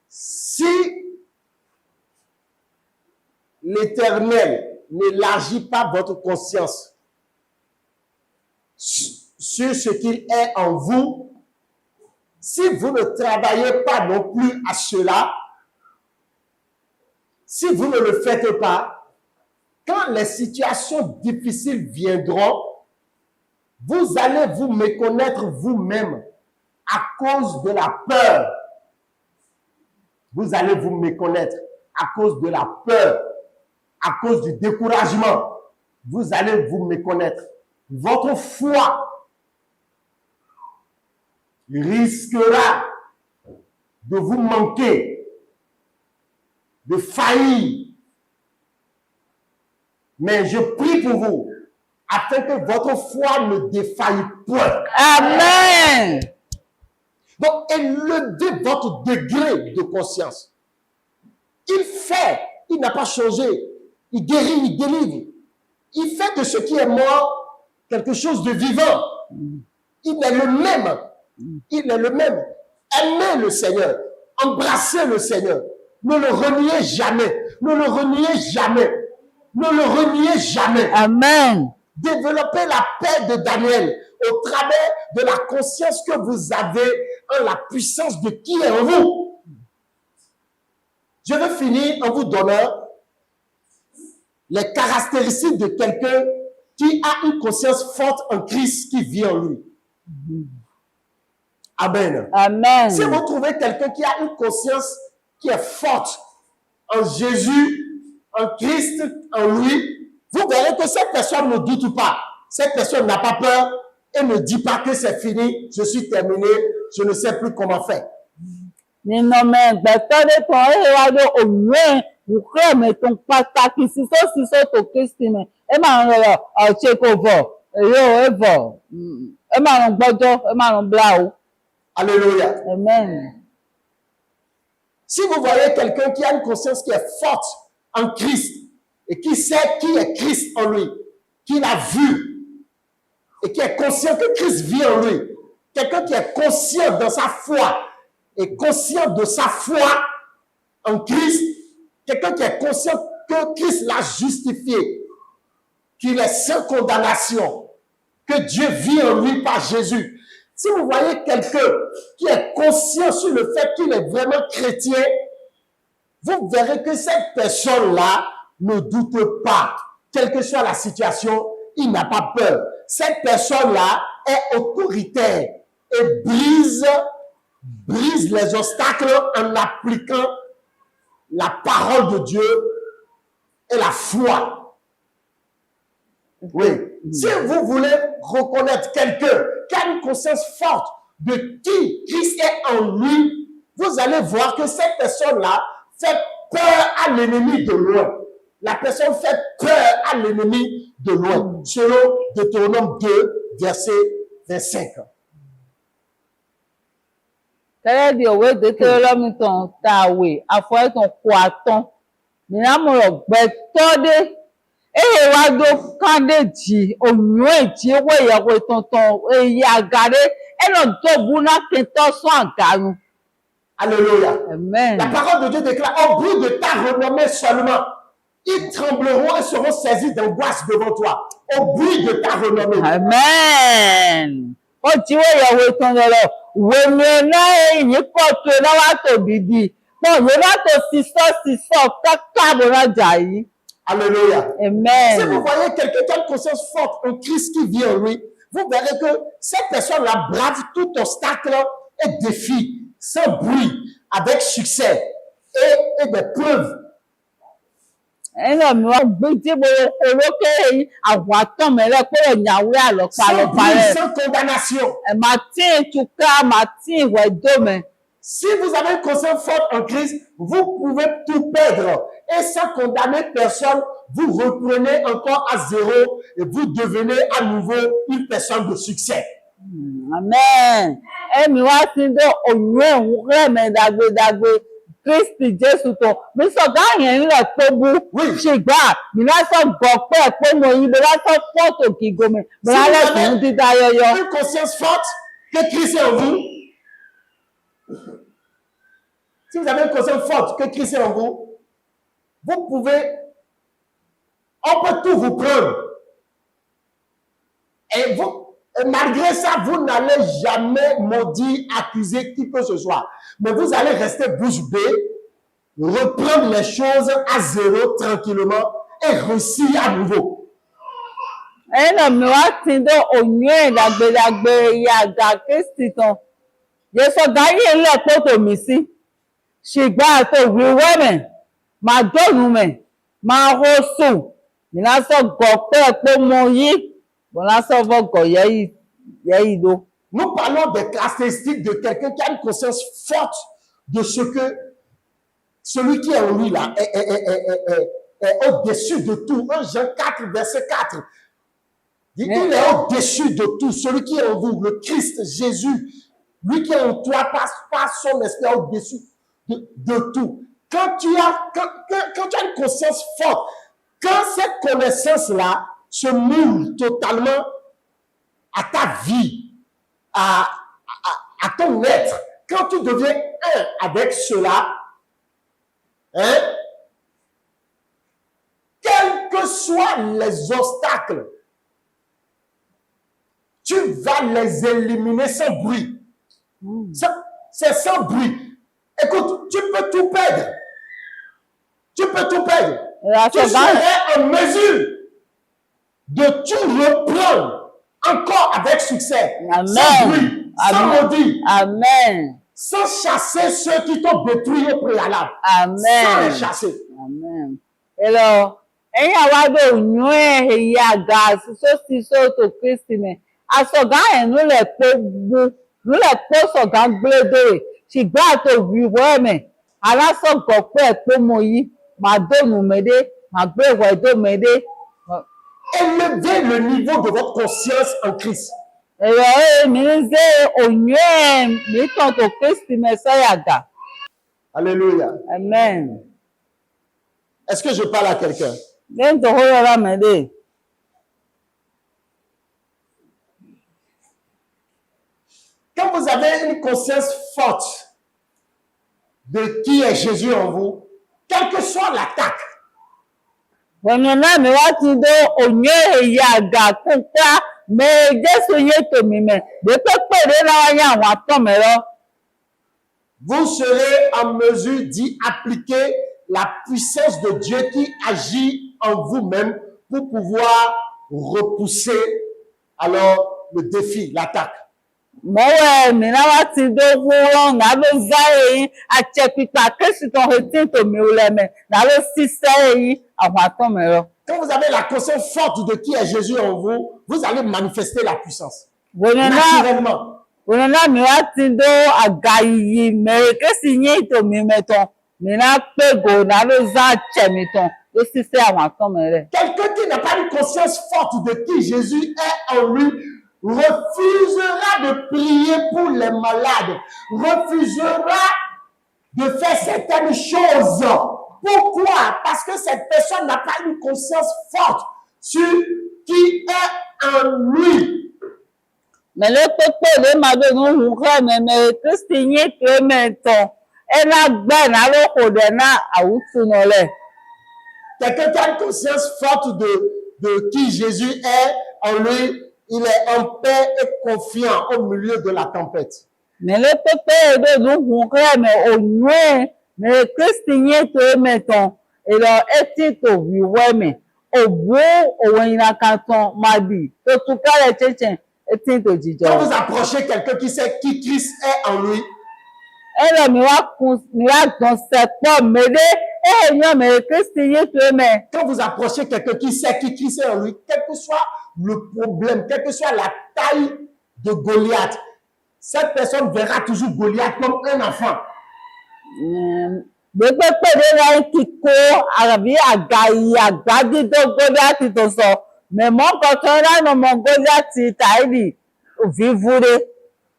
Si l'Éternel n'élargit pas votre conscience sur ce qu'il est en vous, si vous ne travaillez pas non plus à cela, si vous ne le faites pas, quand les situations difficiles viendront, vous allez vous méconnaître vous-même à cause de la peur. Vous allez vous méconnaître à cause de la peur, à cause du découragement. Vous allez vous méconnaître. Votre foi risquera de vous manquer, de faillir. Mais je prie pour vous, afin que votre foi ne défaille point. Amen. Donc, élevez votre degré de conscience. Il fait, il n'a pas changé. Il guérit, il délivre. Il fait de ce qui est mort quelque chose de vivant. Il est le même. Il est le même. Aimez le Seigneur. Embrassez le Seigneur. Ne le reniez jamais. Ne le reniez jamais. Ne le reniez jamais. Amen. Développez la paix de Daniel au travers de la conscience que vous avez en la puissance de qui est en vous. Je vais finir en vous donnant les caractéristiques de quelqu'un qui a une conscience forte en Christ qui vit en lui. Amen. Amen. Si vous trouvez quelqu'un qui a une conscience qui est forte en Jésus, en Christ, en lui, vous verrez que cette personne ne doute pas. Cette personne n'a pas peur et ne dit pas que c'est fini, je suis terminé, je ne sais plus comment faire. Nínú ẹgbẹ̀tọ́ ní kan ẹ̀rọ òwúrẹ́ ìkúrẹ́ mi tó ń pàtàkì sísọ tó kristi mi ẹ máa ń rọrọ ọ̀ṣẹ́ kò vọ̀ èrè ò ẹ vọ̀ ẹ máa ń gbọ́jọ́ ẹ máa ń bla o. Alléluia. Amen. Si vous voyez quelqu'un qui a une conscience qui est forte en Christ et qui sait qui est Christ en lui, qui l'a vu et qui est conscient que Christ vit en lui, quelqu'un qui est conscient dans sa foi et conscient de sa foi en Christ, quelqu'un qui est conscient que Christ l'a justifié, qu'il est sans condamnation, que Dieu vit en lui par Jésus. Si vous voyez quelqu'un qui est conscient sur le fait qu'il est vraiment chrétien, vous verrez que cette personne-là ne doute pas. Quelle que soit la situation, il n'a pas peur. Cette personne-là est autoritaire et brise les obstacles en appliquant la parole de Dieu et la foi. Oui. Si vous voulez reconnaître quelqu'un qui a une conscience forte de qui Christ est en lui, vous allez voir que cette personne-là fait peur à l'ennemi de loin. La personne fait peur à l'ennemi de loin. Selon Deutéronome 2, verset 25. Tẹ́lẹ̀ di òwe dékèrè lọ́mìtàn tá a wè àfọ̀ẹ́tàn kó àtàn mìíràn mọ̀rọ̀ gbẹ̀tọ́dé èyí wá dó kádéjì òyìnbó èjì owó ìyàwó tuntun èyí àgàrẹ́ ẹ̀nà tó búná kẹtọ́ sún àgàrùn. Alléluia. Amen. La parole de Dieu déclare, au bruit de ta renommée seulement, ils trembleront et seront saisis d'angoisse devant toi. Au bruit de ta renommée. Amen. Ó ti wó ìyàwó tuntun lọ wèmí náà èyí pọ̀ tó náà wá tóbi di pọ̀ yóò náà tó sísọ kákàbọ̀ náà jà yìí. Alléluia. Amen. Si vous voyez quelqu'un qui a une conscience forte en Christ qui vit en lui, vous verrez que cette personne-là brave tout obstacle et défi sans bruit, avec succès et des preuves. Ẹnà mi wá gbé tí mo orókè yìí àwọn àtọ̀mẹ́lẹ̀ pé ìyàwó àlọ́pàá Sans lọ́pàá bruit, rẹ̀. sans condamnation. Màá tí ì túká màá tí ì wẹ̀ dómẹ̀. Si vous avez une conscience forte en Christ, vous pouvez tout perdre. Et sans condamner personne, vous reprenez encore à zéro et vous devenez à nouveau une personne de succès. Amen. Ẹ̀mí wá sí dé òyìnbó ìwúrẹ́ mi dàgbédàgbé Kristi Jésù tó. Mi sọ gáàyàn ńlẹ̀ tó bú. Ṣùgbọ́n mi lásán gbọ́ pé mo yí mi lásán fọ́tò kì í gomi. Mi lásán dídá yọyọ. Une conscience forte que Christ est en vous. Si vous avez une conscience forte que Christ est en vous, vous pouvez, on peut tout vous prendre. Et malgré ça, vous n'allez jamais maudire, accuser qui que ce soit. Mais vous allez rester bouche bée, reprendre les choses à zéro tranquillement et réussir à nouveau. Ena mi wa tindo onye dagbe ya ga Kristi ton. Yeso ga ye le poto mi si. Shigba to wiwe me. Ma donu me. Ma hosu. Mi na so go pe mo yi. Bon la so vo go ye do. Nous parlons des caractéristiques de quelqu'un qui a une conscience forte de ce que celui qui est en lui là est au-dessus de tout. 1 Jean 4, verset 4. Il est au-dessus de tout. Celui qui est en vous, le Christ Jésus, lui qui est en toi, par son esprit au-dessus de tout. Quand tu as une conscience forte, quand cette connaissance-là se moule totalement à ta vie, à ton être, quand tu deviens un avec cela, hein, quels que soient les obstacles, tu vas les éliminer sans bruit. C'est sans bruit. Écoute, tu peux tout perdre. Tu peux tout perdre. Tu serais en mesure de tout reprendre encore avec succès. Amen. Sans bruit, sans maudit. Amen. Sans chasser ceux qui t'ont détruit au préalable. Amen. Sans les chasser. Amen. Hello. Ẹ̀yin àwa bẹ òyìn èyí àga sísọ́sí sóòtò Kristi mi. Àsọ̀gá ẹ̀nu lẹ̀ pé sọ̀gá gbélédèrè. Ṣìgbà àtò wíwọ́ ẹ̀mẹ̀. Alásọ̀gọ̀ pé ẹ̀pẹ́ mo yí. Màá dónù mẹ́dé. Màá gbé ìwọ̀ ẹ̀dó mẹ́dé. Élevez le niveau de votre conscience en Christ. Ẹ̀rọ mi ń gbé òyìn mi tọ̀tò Kristi mi sọ́yàgà. Alléluia. Amen. Est-ce que je parle à quelqu'un? Lẹ́yìn tó hó yọra mẹ́dé. Quand vous avez une conscience forte de qui est Jésus en vous, quelle que soit l'attaque, Wọ̀nyí náà mi wá ti dó òyìn èyí àgà kúkà mẹ́ Jésù yé tòmí mẹ́. Dépé pèrè náà yá àwọn atọ́mẹ́rọ́. vous serez en mesure d'y appliquer la puissance de Dieu qui agit en vous-même pour pouvoir repousser alors le défi, l'attaque. Mọ́wọ́ mi náà wá ti dó wúrọ̀ náà ló zá èyí àtsẹ̀pípa Kristi tó retí tòmí lẹ́mẹ̀ náà ló sísẹ́ èyí àwọn atọ́mẹ́rọ́. Quand vous avez la conscience forte de qui est Jésus en vous, vous allez manifester la puissance. Wọ̀nyí náà mi wá ti dó àgà yìí mẹ́rẹ̀ Kristi yín tòmí mẹ́tọ̀. Mi náà pégò náà ló zá àtsẹ̀mí tán ló sísẹ́ àwọn atọ́mẹ́rẹ́. Quelqu'un qui n'a pas une conscience forte de qui Jésus est en lui refusera de prier pour les malades, refusera de faire certaines choses. Pourquoi? Parce que cette personne n'a pas une conscience forte sur qui est en lui. Mais le peuple de Madonna nous remet Christi yé que maintenant. Elle a bien alors qu'on a outunole. Quelqu'un qui a une conscience forte de qui Jésus est en lui, il est en paix et confiant au milieu de la tempête. Mais le peuple de nous remet au moins, mais Christi yé que maintenant. Et là, est-il au vieux mais au bout, au Waynakanton, Madi, tout cas, les Tchétchens, est-il au Didjo. Quand vous approchez quelqu'un qui sait qui Christ est en lui, Elle me va dans cette pomme, mais non, mais Christi yé que mais. quand vous approchez quelqu'un qui sait qui Christ est en lui, quel que soit le problème, quelle que soit la taille de Goliath, cette personne verra toujours Goliath comme un enfant. Gbogbo pèdè rẹ̀ kíkó àbí àgbàdì tó Goliath tó sọ. Mẹ̀mọ́ kọ̀ọ̀kan lánàá mọ Goliath tàìlì òfìfúre.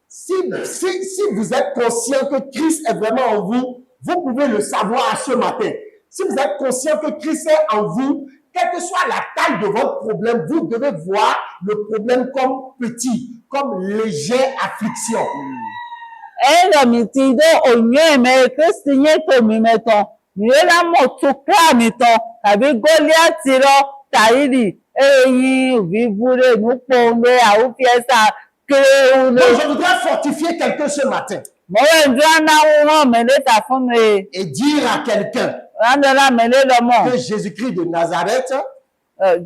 Si vous êtes conscient que Christ est vraiment en vous, vous pouvez le savoir ce matin. Si vous êtes conscient que Christ est en vous, quelle que soit la taille de votre problème, vous devez voir le problème comme petit, comme légère affliction. Elle mi ti dé òyìn ẹ̀mẹ́ Kristi yé tòmí mẹ́tàn. Ìwé lámọ̀ tó ká mi tán tàbí Goliath lọ tàìlì ẹ̀yìn òfìfúre nípò ọ̀nà àwùfiẹ́sà kéré Donc, je voudrais fortifier quelqu'un ce matin mọ̀wé ìdúrà náà wọ́n mẹ́lẹ́ta fún mi. et dire à quelqu'un Randela mẹ́lẹ́ lọ́mọ. que Jésus-Christ de Nazareth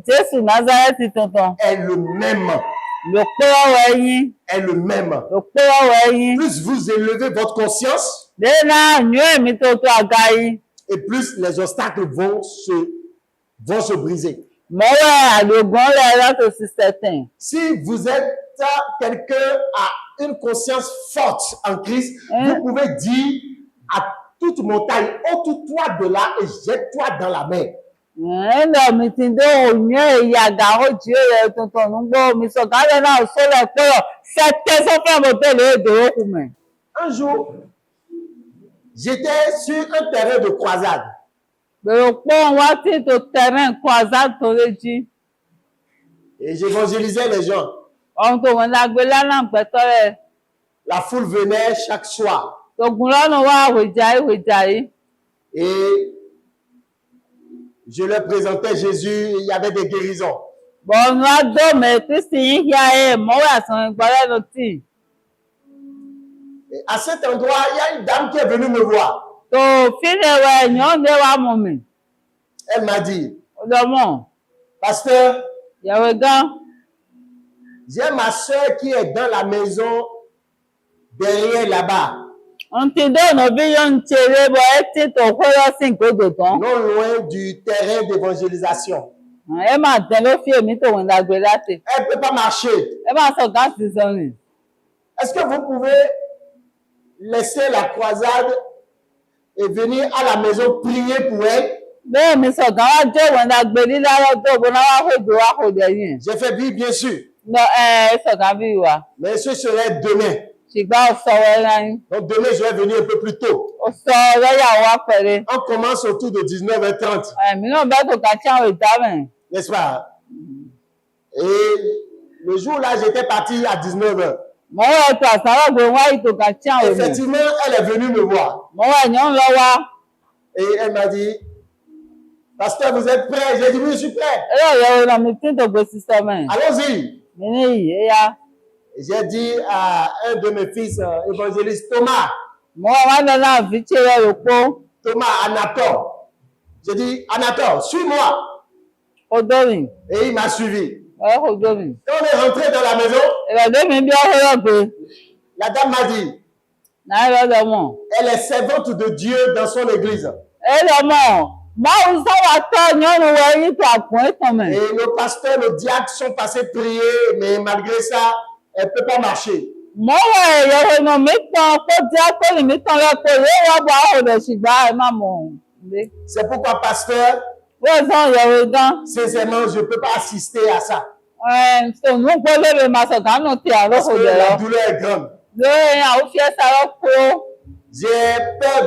Jésù Nazareth tuntun. est le même. Lò pé ọ̀rọ̀ ẹyin. Est le même. Lò pé ọ̀rọ̀ ẹyin. Plus vous élevez votre conscience, Lẹ́nà yún ẹ̀mí tó tó àga yìí. et plus les obstacles vont se briser. Mọ́wẹ́ àlògùn rẹ̀ láti ṣiṣẹ́ tẹ̀. Si vous êtes quelqu'un à une conscience forte en Christ, vous pouvez dire à toute montagne, ôte-toi de là et jette-toi dans la mer. Ẹ̀nà mi ti dé òyìn ìyàgà ojú rẹ̀ tuntun nígbà omi sọ̀gálẹ̀ náà sólẹ̀ pẹ́rọ̀ ṣẹ́tẹ́ sọ́fẹ́ mọ́tẹ́lẹ̀ èdè òkú mẹ́. Un jour, j'étais sur un terrain de croisade. Bẹ̀rẹ̀ pọ́ wá tí tó tẹ̀rẹ̀ nǹkan àzá tó lé jí. Et j'évangélisais les gens. Ohun tó wọn lágbé lánàá pẹ̀tọ́ rẹ̀. La foule venait chaque soir. Tògùn lọ́nà wá àwèjà. Et je leur présentais Jésus, il y avait des guérisons. Bọ̀ọ̀nù àdómẹ̀ Kristi yín yá mọ́wẹ́ àtàn ìgbọ́lẹ́ lọ tí. Et à cet endroit, il y a une dame qui est venue me voir. Tò fílẹ̀ rẹ̀ yàn dé wá mọ̀ mi. Elle m'a dit, Ọlọ́mọ, pasteur, yàwé gan. j'ai ma soeur qui est dans la maison derrière là-bas, Ohun ti dóònà bí yóò ń ṣeré bọ̀ ẹ́ tí tò kóró sí ìgbódò tán. non loin du terrain d'évangélisation. Ẹ máa tẹ̀ ló fi èmi tòun lágbé láti. Elle ne peut pas marcher. Ẹ máa sọ gáàsì sọ̀rìn. Est-ce que vous pouvez laisser la croisade et venir à la maison prier pour elle? Bẹ́ẹ̀ mi sọ gán wá jẹ́ ìwọ̀n lágbé lílá lọ́dọ̀ bó náà wá hòdò wá hòdò ẹ̀yìn. J'ai fait oui, bien sûr. Lọ sọ gán bí wà. Mais ce serait demain. Ṣùgbọ́n ó sọ wẹ́rẹ́ yín. Donc demain, je vais venir un peu plus tôt. Ó sọ ọ̀rẹ́yàwó wá pẹ̀lẹ́. On commence autour de 19h30, Ẹ̀mí náà bẹ́ẹ̀ tó kà tí àwọn ìdámẹ̀. n'est-ce pas? Et le jour-là, j'étais parti à 19h. Mọ́wọ́ ètò àsáró gbé wá ètò kà tí àwọn èmi. Effectivement, elle est venue me voir. Mọ́wọ́ ẹ̀yàn ń lọ wá. Et elle m'a dit, pasteur, vous êtes prêt? J'ai dit, oui, je suis prêt. Ẹ̀rọ ìyẹ̀wò náà mi tí ń tògbé sísọ mẹ́. Allons-y. Mi ní ìyé ya. J'ai dit à un de mes fils, évangéliste Thomas, Mọ́wọ́ wá lọ náà fi ṣe rẹ̀ òpó. Thomas Anatole. J'ai dit, Anatole, suis-moi. Ó dórin. Et il m'a suivi. Ẹ kò dórin. Quand on est rentré dans la maison, Ìrọ̀lẹ́ mi bí ọ̀hún gbé. la dame m'a dit, Náà lọ́dọ̀ mọ̀. elle est servante de Dieu dans son église. Ẹ lọ mọ̀. Máa ń sáwà tọ́ yánnu wọ yín tó àpọ̀n ìtàn mẹ́. Et le pasteur, le diacre sont passés prier, mais malgré ça, elle ne peut pas marcher. Mọ́wọ́ ìyẹ̀wò náà mi tán kó jẹ́ pé mi tán lọ pé ìwé wọ́n bọ̀ àwọn ọ̀dọ̀ ṣùgbọ́n ẹ má mọ̀ ọ́n. C'est pourquoi, pasteur, Wọ́n sọ ìyẹ̀wò gan. sincèrement, je ne peux pas assister à ça. Sònú gbólóbe máa sọ̀gánù ti Parce àrókò que jẹ̀rọ. la douleur est grande. Lórí àwọn fi ẹsẹ̀ àrọ́ kó. J'ai peur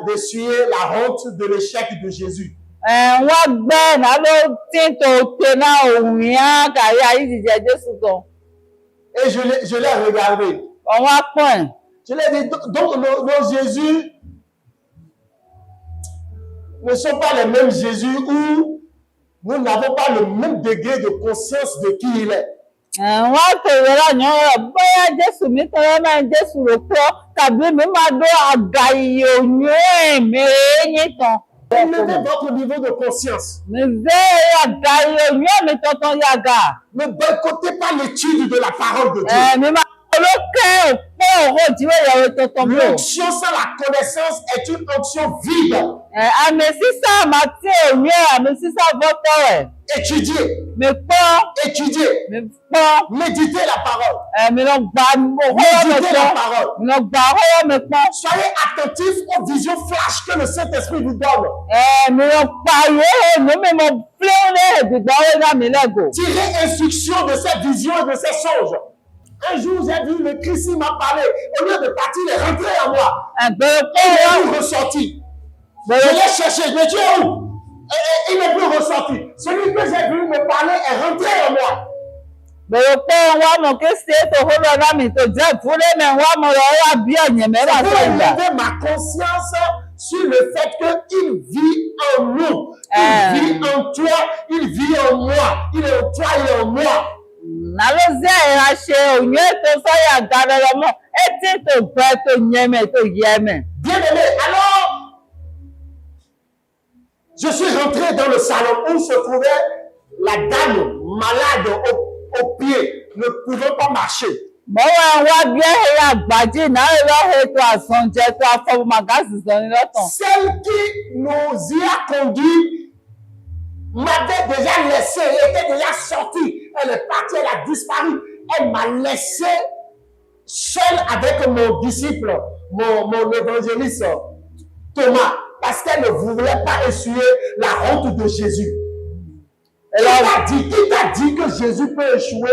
d'essuyer la honte de l'échec de Jésus. Wọ́n gbẹ́ náà ló tí ń tó tẹ náà òun yẹn kàrí ayé jíjẹ Jésù gan. Et je l'ai regardé. Ọ̀wọ́n á pọ̀ ẹ̀. Je l'ai dit, donc nos Jésus ne sont pas les mêmes Jésus où nous n'avons pas le même degré de conscience de qui il est. Wọ́n tèrè lọ́yàn rẹ̀ bóyá Jésù mi tọrọ máa ń Jésù rò pọ̀ tàbí mi máa dó àga iye òyìn ẹ̀mí ẹ̀yìn tán. Élevez votre niveau de conscience. Mi fẹ́ àga iye òyìn ẹ̀mí tuntun yàgà. Ne boycottez pas l'étude de la parole de Dieu. Mi máa olókè òpó òwò ìdíwé ìyàwó tuntun mi. L'onction sans la connaissance est une onction vide. Àmì sísá àmàtí òyìn àmì sísá bọ́tọ̀ rẹ̀. Étudiez, Mi pọ́. étudiez, Mi pọ́. méditez la parole. Mi lọ gba owó mi Méditez la pọ́. parole. Mi lọ gba owó mi pọ́. Soyez attentifs aux visions flash que le Saint-Esprit vous donne. Mi lọ pa ìwé mi mi mọ fúlẹ́wọ́lẹ́ ìdìgbà owó náà mi lẹ́gò. Tirez instruction de ces visions et de ces songes. Un jour, j'ai vu le Christ m'a parlé. Au lieu de partir, il est rentré à moi. Ẹgbẹ́ Et il pọ́. est plus ressorti. Je l'ai cherché, je l'ai dit où? Et il n'est plus ressorti. Celui que j'ai vu me parler est rentré en moi. Bẹ̀rẹ̀ pé wọ́n mọ̀ kí ṣe é tó kó lọ náà mi tó jẹ́ ìfúnlé mi wọ́n mọ̀ lọ wá bí ẹ̀yìn mẹ́fà Pour tó ìgbà. élever ma conscience sur le fait qu'il vit en nous. Il vit en toi, il vit en moi. Il est en toi, il est en moi. Nàló sí àyà ṣe òyìn ètò sọ́yà gàdọ̀rọ̀ mọ́ etí tó gbẹ tó yẹmẹ tó yẹmẹ. Bien-aimé, alors, je suis rentré dans le salon où se trouvait la dame malade au pied ne pouvait pas marcher. Mọ́wọ́ wá bí ẹ̀yà àgbàjì náà lọ́wọ́ ètò àsànjẹ tó afọ́bùmàgásì sọ ní lọ́tàn. Celle qui nous y a conduits m'avait déjà laissé, elle était déjà sortie. Elle est partie, elle a disparu. Elle m'a laissé seule avec mon disciple, mon évangéliste Thomas, parce qu'elle ne voulait pas essuyer la honte de Jésus. Qui t'a dit que Jésus peut échouer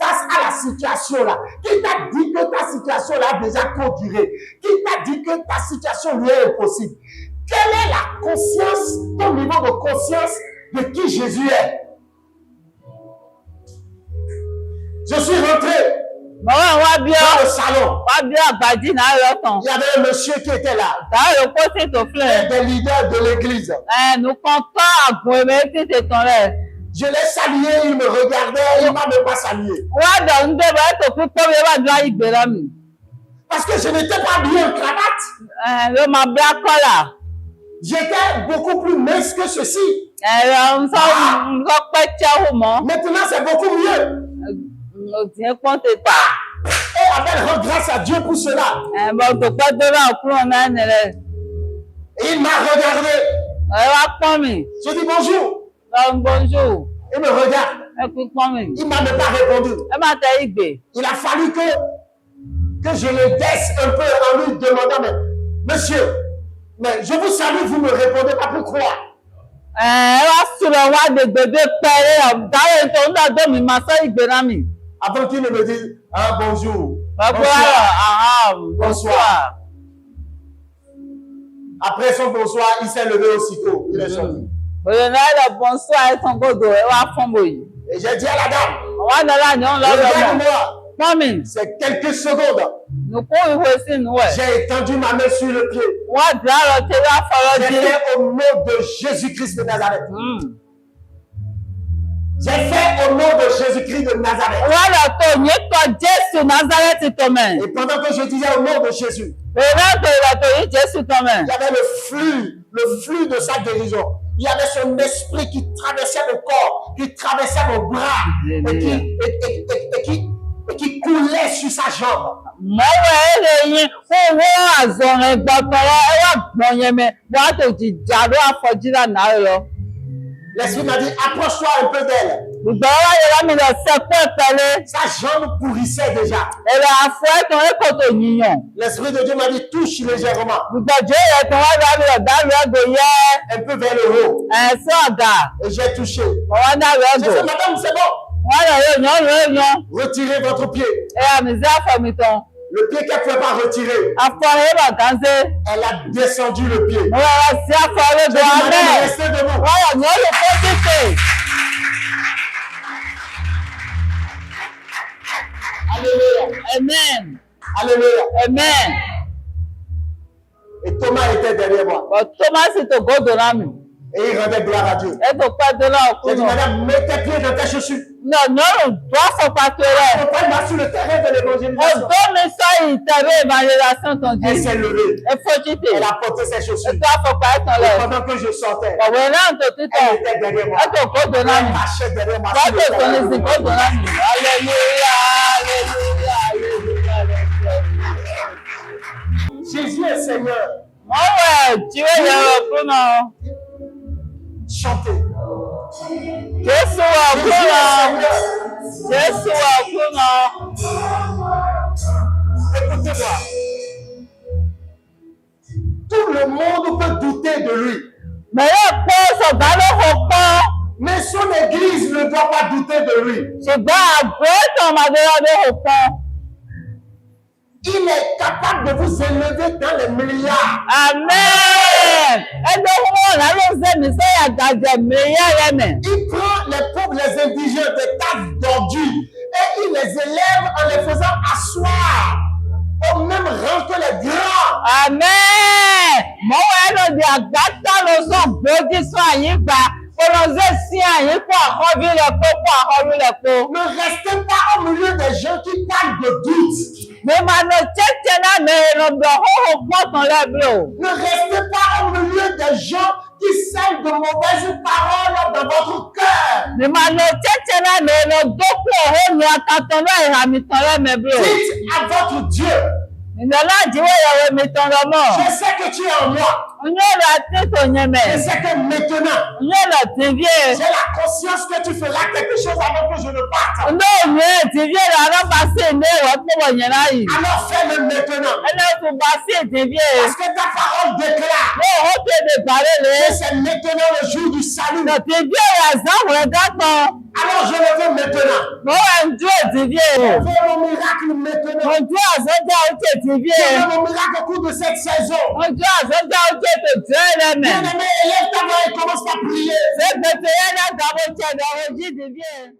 face à la situation là? Qui t'a dit que ta situation là a déjà trop duré? Qui t'a dit que ta situation lui est impossible? Quelle est la conscience, ton niveau de conscience de qui Jésus est? Je suis rentré Mọ́wọ́ wá bí dans le salon. àgbàjì náà lọ́tàn. Il y avait un monsieur qui était là, Táwọn yòókù sì tó filẹ̀. des leaders de l'église. Ẹnu kan tọ́ àgùn èmi títí tán rẹ̀. Je l'ai salué, il me regardait, il ne m'a même pas salué. Wọ́n dọ̀ ń dé bẹ́ẹ̀ tó pípọ́ mi wá dúró ìgbéra mi. Parce que je n'étais pas habillé en cravate. Ló máa bí akọ́là. J'étais beaucoup plus mince que ceci. Ẹ̀rọ ń sọ pé tíẹ́hù mọ́. Maintenant, c'est beaucoup mieux. Òtí ẹ̀ pọ́n ti tà. Et Abel rend grâce à Dieu pour cela. Ẹ̀bọ̀ tó pẹ́ tó náà kúrò náà nìrẹ̀. Et il m'a regardé. Ẹ wá pọ́n mi. Je dis bonjour. Lọ ń gbójú. Il me regarde. Ẹ kú pọ́n mi. Il ne m'a même pas répondu. Ẹ má tẹ ìgbè. Il a fallu que je le baisse un peu en lui demandant, mais monsieur, mais je vous salue, vous ne me répondez pas, pourquoi? Ẹ wá sọ̀rọ̀ wá dègbèdè pẹ́ẹ́rẹ́ ọ̀dáwọ̀ tó ń dàgbé mi máa sọ ìgbéra mi. Avant qu'il ne me dise, ah, bonjour. Bonsoir. Après son bonsoir, il s'est levé aussitôt. Il est sorti. Bonsoir ẹ̀ tán gbọ́dọ̀ ẹ wá fọ́n bòyí. Et j'ai dit à la dame, Wọ́n dọ́là ní ọ̀n lọ́wọ́ mọ̀. regarde-moi, Pọ́n mi. c'est quelques secondes. Nùkú ìwé sí inú ẹ̀. J'ai étendu ma main sur le pied. Wọ́n dì á lọ tẹ́lẹ̀ afọ́rọ́ J'ai jí. fait au nom de Jésus-Christ de Nazareth. J'ai fait au nom de Jésus-Christ de Nazareth. Wọ́n lọ tó yín tọ́ Jésù Nazareth tó mẹ́. Et pendant que je disais au nom de Jésus, Bẹ̀rẹ̀ tó ìlọ tó yín Jésù tó mẹ́. il y avait le flux de sa guérison. Il y avait son esprit qui traversait le corps, qui traversait mon bras et qui coulait sur sa jambe. Mọ́wọ́ ẹ̀rẹ̀ yín fún owó àzọ̀rìn gbọ̀tọ̀rọ̀ ẹ wá gbọ̀n yẹn mẹ́. Wọ́n á tó jìjà ló àfọ̀jìlá náà lọ. L'esprit m'a dit, approche-toi un peu d'elle. Ìgbọ̀wọ́ yẹra mi lọ sẹ́pẹ́ pẹ̀lẹ́. Sa jambe pourrissait déjà. Ẹ̀rọ àfọ̀ ẹ̀tàn ẹ̀kọ́ tó yíyan. L'esprit de Dieu m'a dit, touche légèrement, Ìgbàjọ́ ẹ̀tàn wá lọ mi lọ dárí ẹ̀gò yẹ. un peu vers le haut. Ẹ̀sán ọ̀gá. Et j'ai touché. Ọ̀wọ́n dárí J'ai ẹ̀gò. fait, madame, c'est bon. Wọ́n lọ yóò yan lọ yan. Retirez votre pied. Ẹ̀yà mi sí àfọ̀ mi tán. Le pied qu'elle ne pouvait pas retirer, Àfọ̀ rẹ̀ bà gánṣẹ́. elle a descendu le pied. Mo rọra sí àfọ̀ rẹ̀ J'ai bọ̀ dit, madame, abẹ́. restez debout. Wọ́n yọ̀ yan lè kó títè. Alléluia. Amen. Alléluia. Amen. Et Thomas était derrière moi. Bọ̀ Thomas tó gbọ́dọ̀ náà mi. Et il rendait gloire à Dieu. Ẹ tó pẹ́ tó náà kú J'ai dit, náà. madame, mets tes pieds dans tes chaussures. Nọ̀nọ́rùn tó àfọ̀pàtó rẹ̀. Accompagne-moi sur le terrain de l'évangélisation. Ọ̀dọ́ mi sọ ìtẹ̀wé evangelisation tán jí. Elle s'est levée. Ẹ fojúté. Elle a porté ses chaussures. Ètò àfọ̀pá ẹ̀tàn Et rẹ̀. pendant que je sortais, Ọ̀wé náà tó títọ̀. elle était derrière moi. Ẹ tó gbọ́dọ̀ náà mi. Elle marchait derrière moi sur Gbọ́dọ̀ le tó ní terrain. sí gbọ́dọ̀ náà mi. Alléluia, alléluia, alléluia, alléluia. Jésus est Seigneur. Wọ́n wẹ̀ jíwé yẹn rọ̀ fún náà. Chantez. Jésù wà fún Jésus náà. est Seigneur. Jésù wà fún náà. Écoutez-moi. Tout le monde peut douter de lui. Mẹ̀rẹ̀ pọ́ sọ̀gá ló kò pọ́. Mais son église ne doit pas douter de lui. Ṣùgbọ́n àgbẹ̀ tàn màdéra ló kò pọ́. Il est capable de vous élever dans les milliards. Amen. Ẹgbẹ́ wọn náà ló ń sẹ́mi sẹ́yà gàjẹ̀ mìíràn rẹ̀ mẹ́. Il prend les pauvres, les indigents, des tas d'ordures et il les élève en les faisant asseoir au même rang que les grands. Amen. Mọ̀wọ́ ẹ lòdì àgbàtà ló sọ gbòógì sọ àyíká. Olóńzé sí àyíkó àkọ́bí rẹ̀ kó kó àkọ́bí rẹ̀ kó. Ne restez pas au milieu des gens qui parlent de doute. Mi máa lọ tẹ́tẹ́ náà mẹ́rin lọ́dọ̀ hóhó pọ́tàn lẹ́bi o. Ne restez pas au milieu des gens qui sème de mauvaises paroles dans votre cœur, Ni ma lo tete la me lo doku ho ni akaton lo ihami ton lo me bro. dites à votre Dieu, Ni la jiwe yawe mi ton lo mo. je sais que tu es en moi. Onye la tete nyeme. Je sais que maintenant, Onye la tivie. j'ai la conscience que tu feras quelque chose avant que je ne parte. Ndo nye tivie la ro ba se ne wa po wo yen la yi. Alors fais-le maintenant. Ele tu ba se tivie. Parce que ta parole déclare Mo ho te de pare que le. c'est maintenant le jour du salut. Na tivie ya za wo ga ton. Alors je le veux maintenant. Mo wa njo tivie. Je veux mon miracle maintenant. Mo njo azoja o te tivie. Je veux mon miracle au cours de cette saison. Mo njo azoja o te te me. Bien-aimé, élève ta voix et commence à prier. Se te te ya na ga mo che da o ji tivie.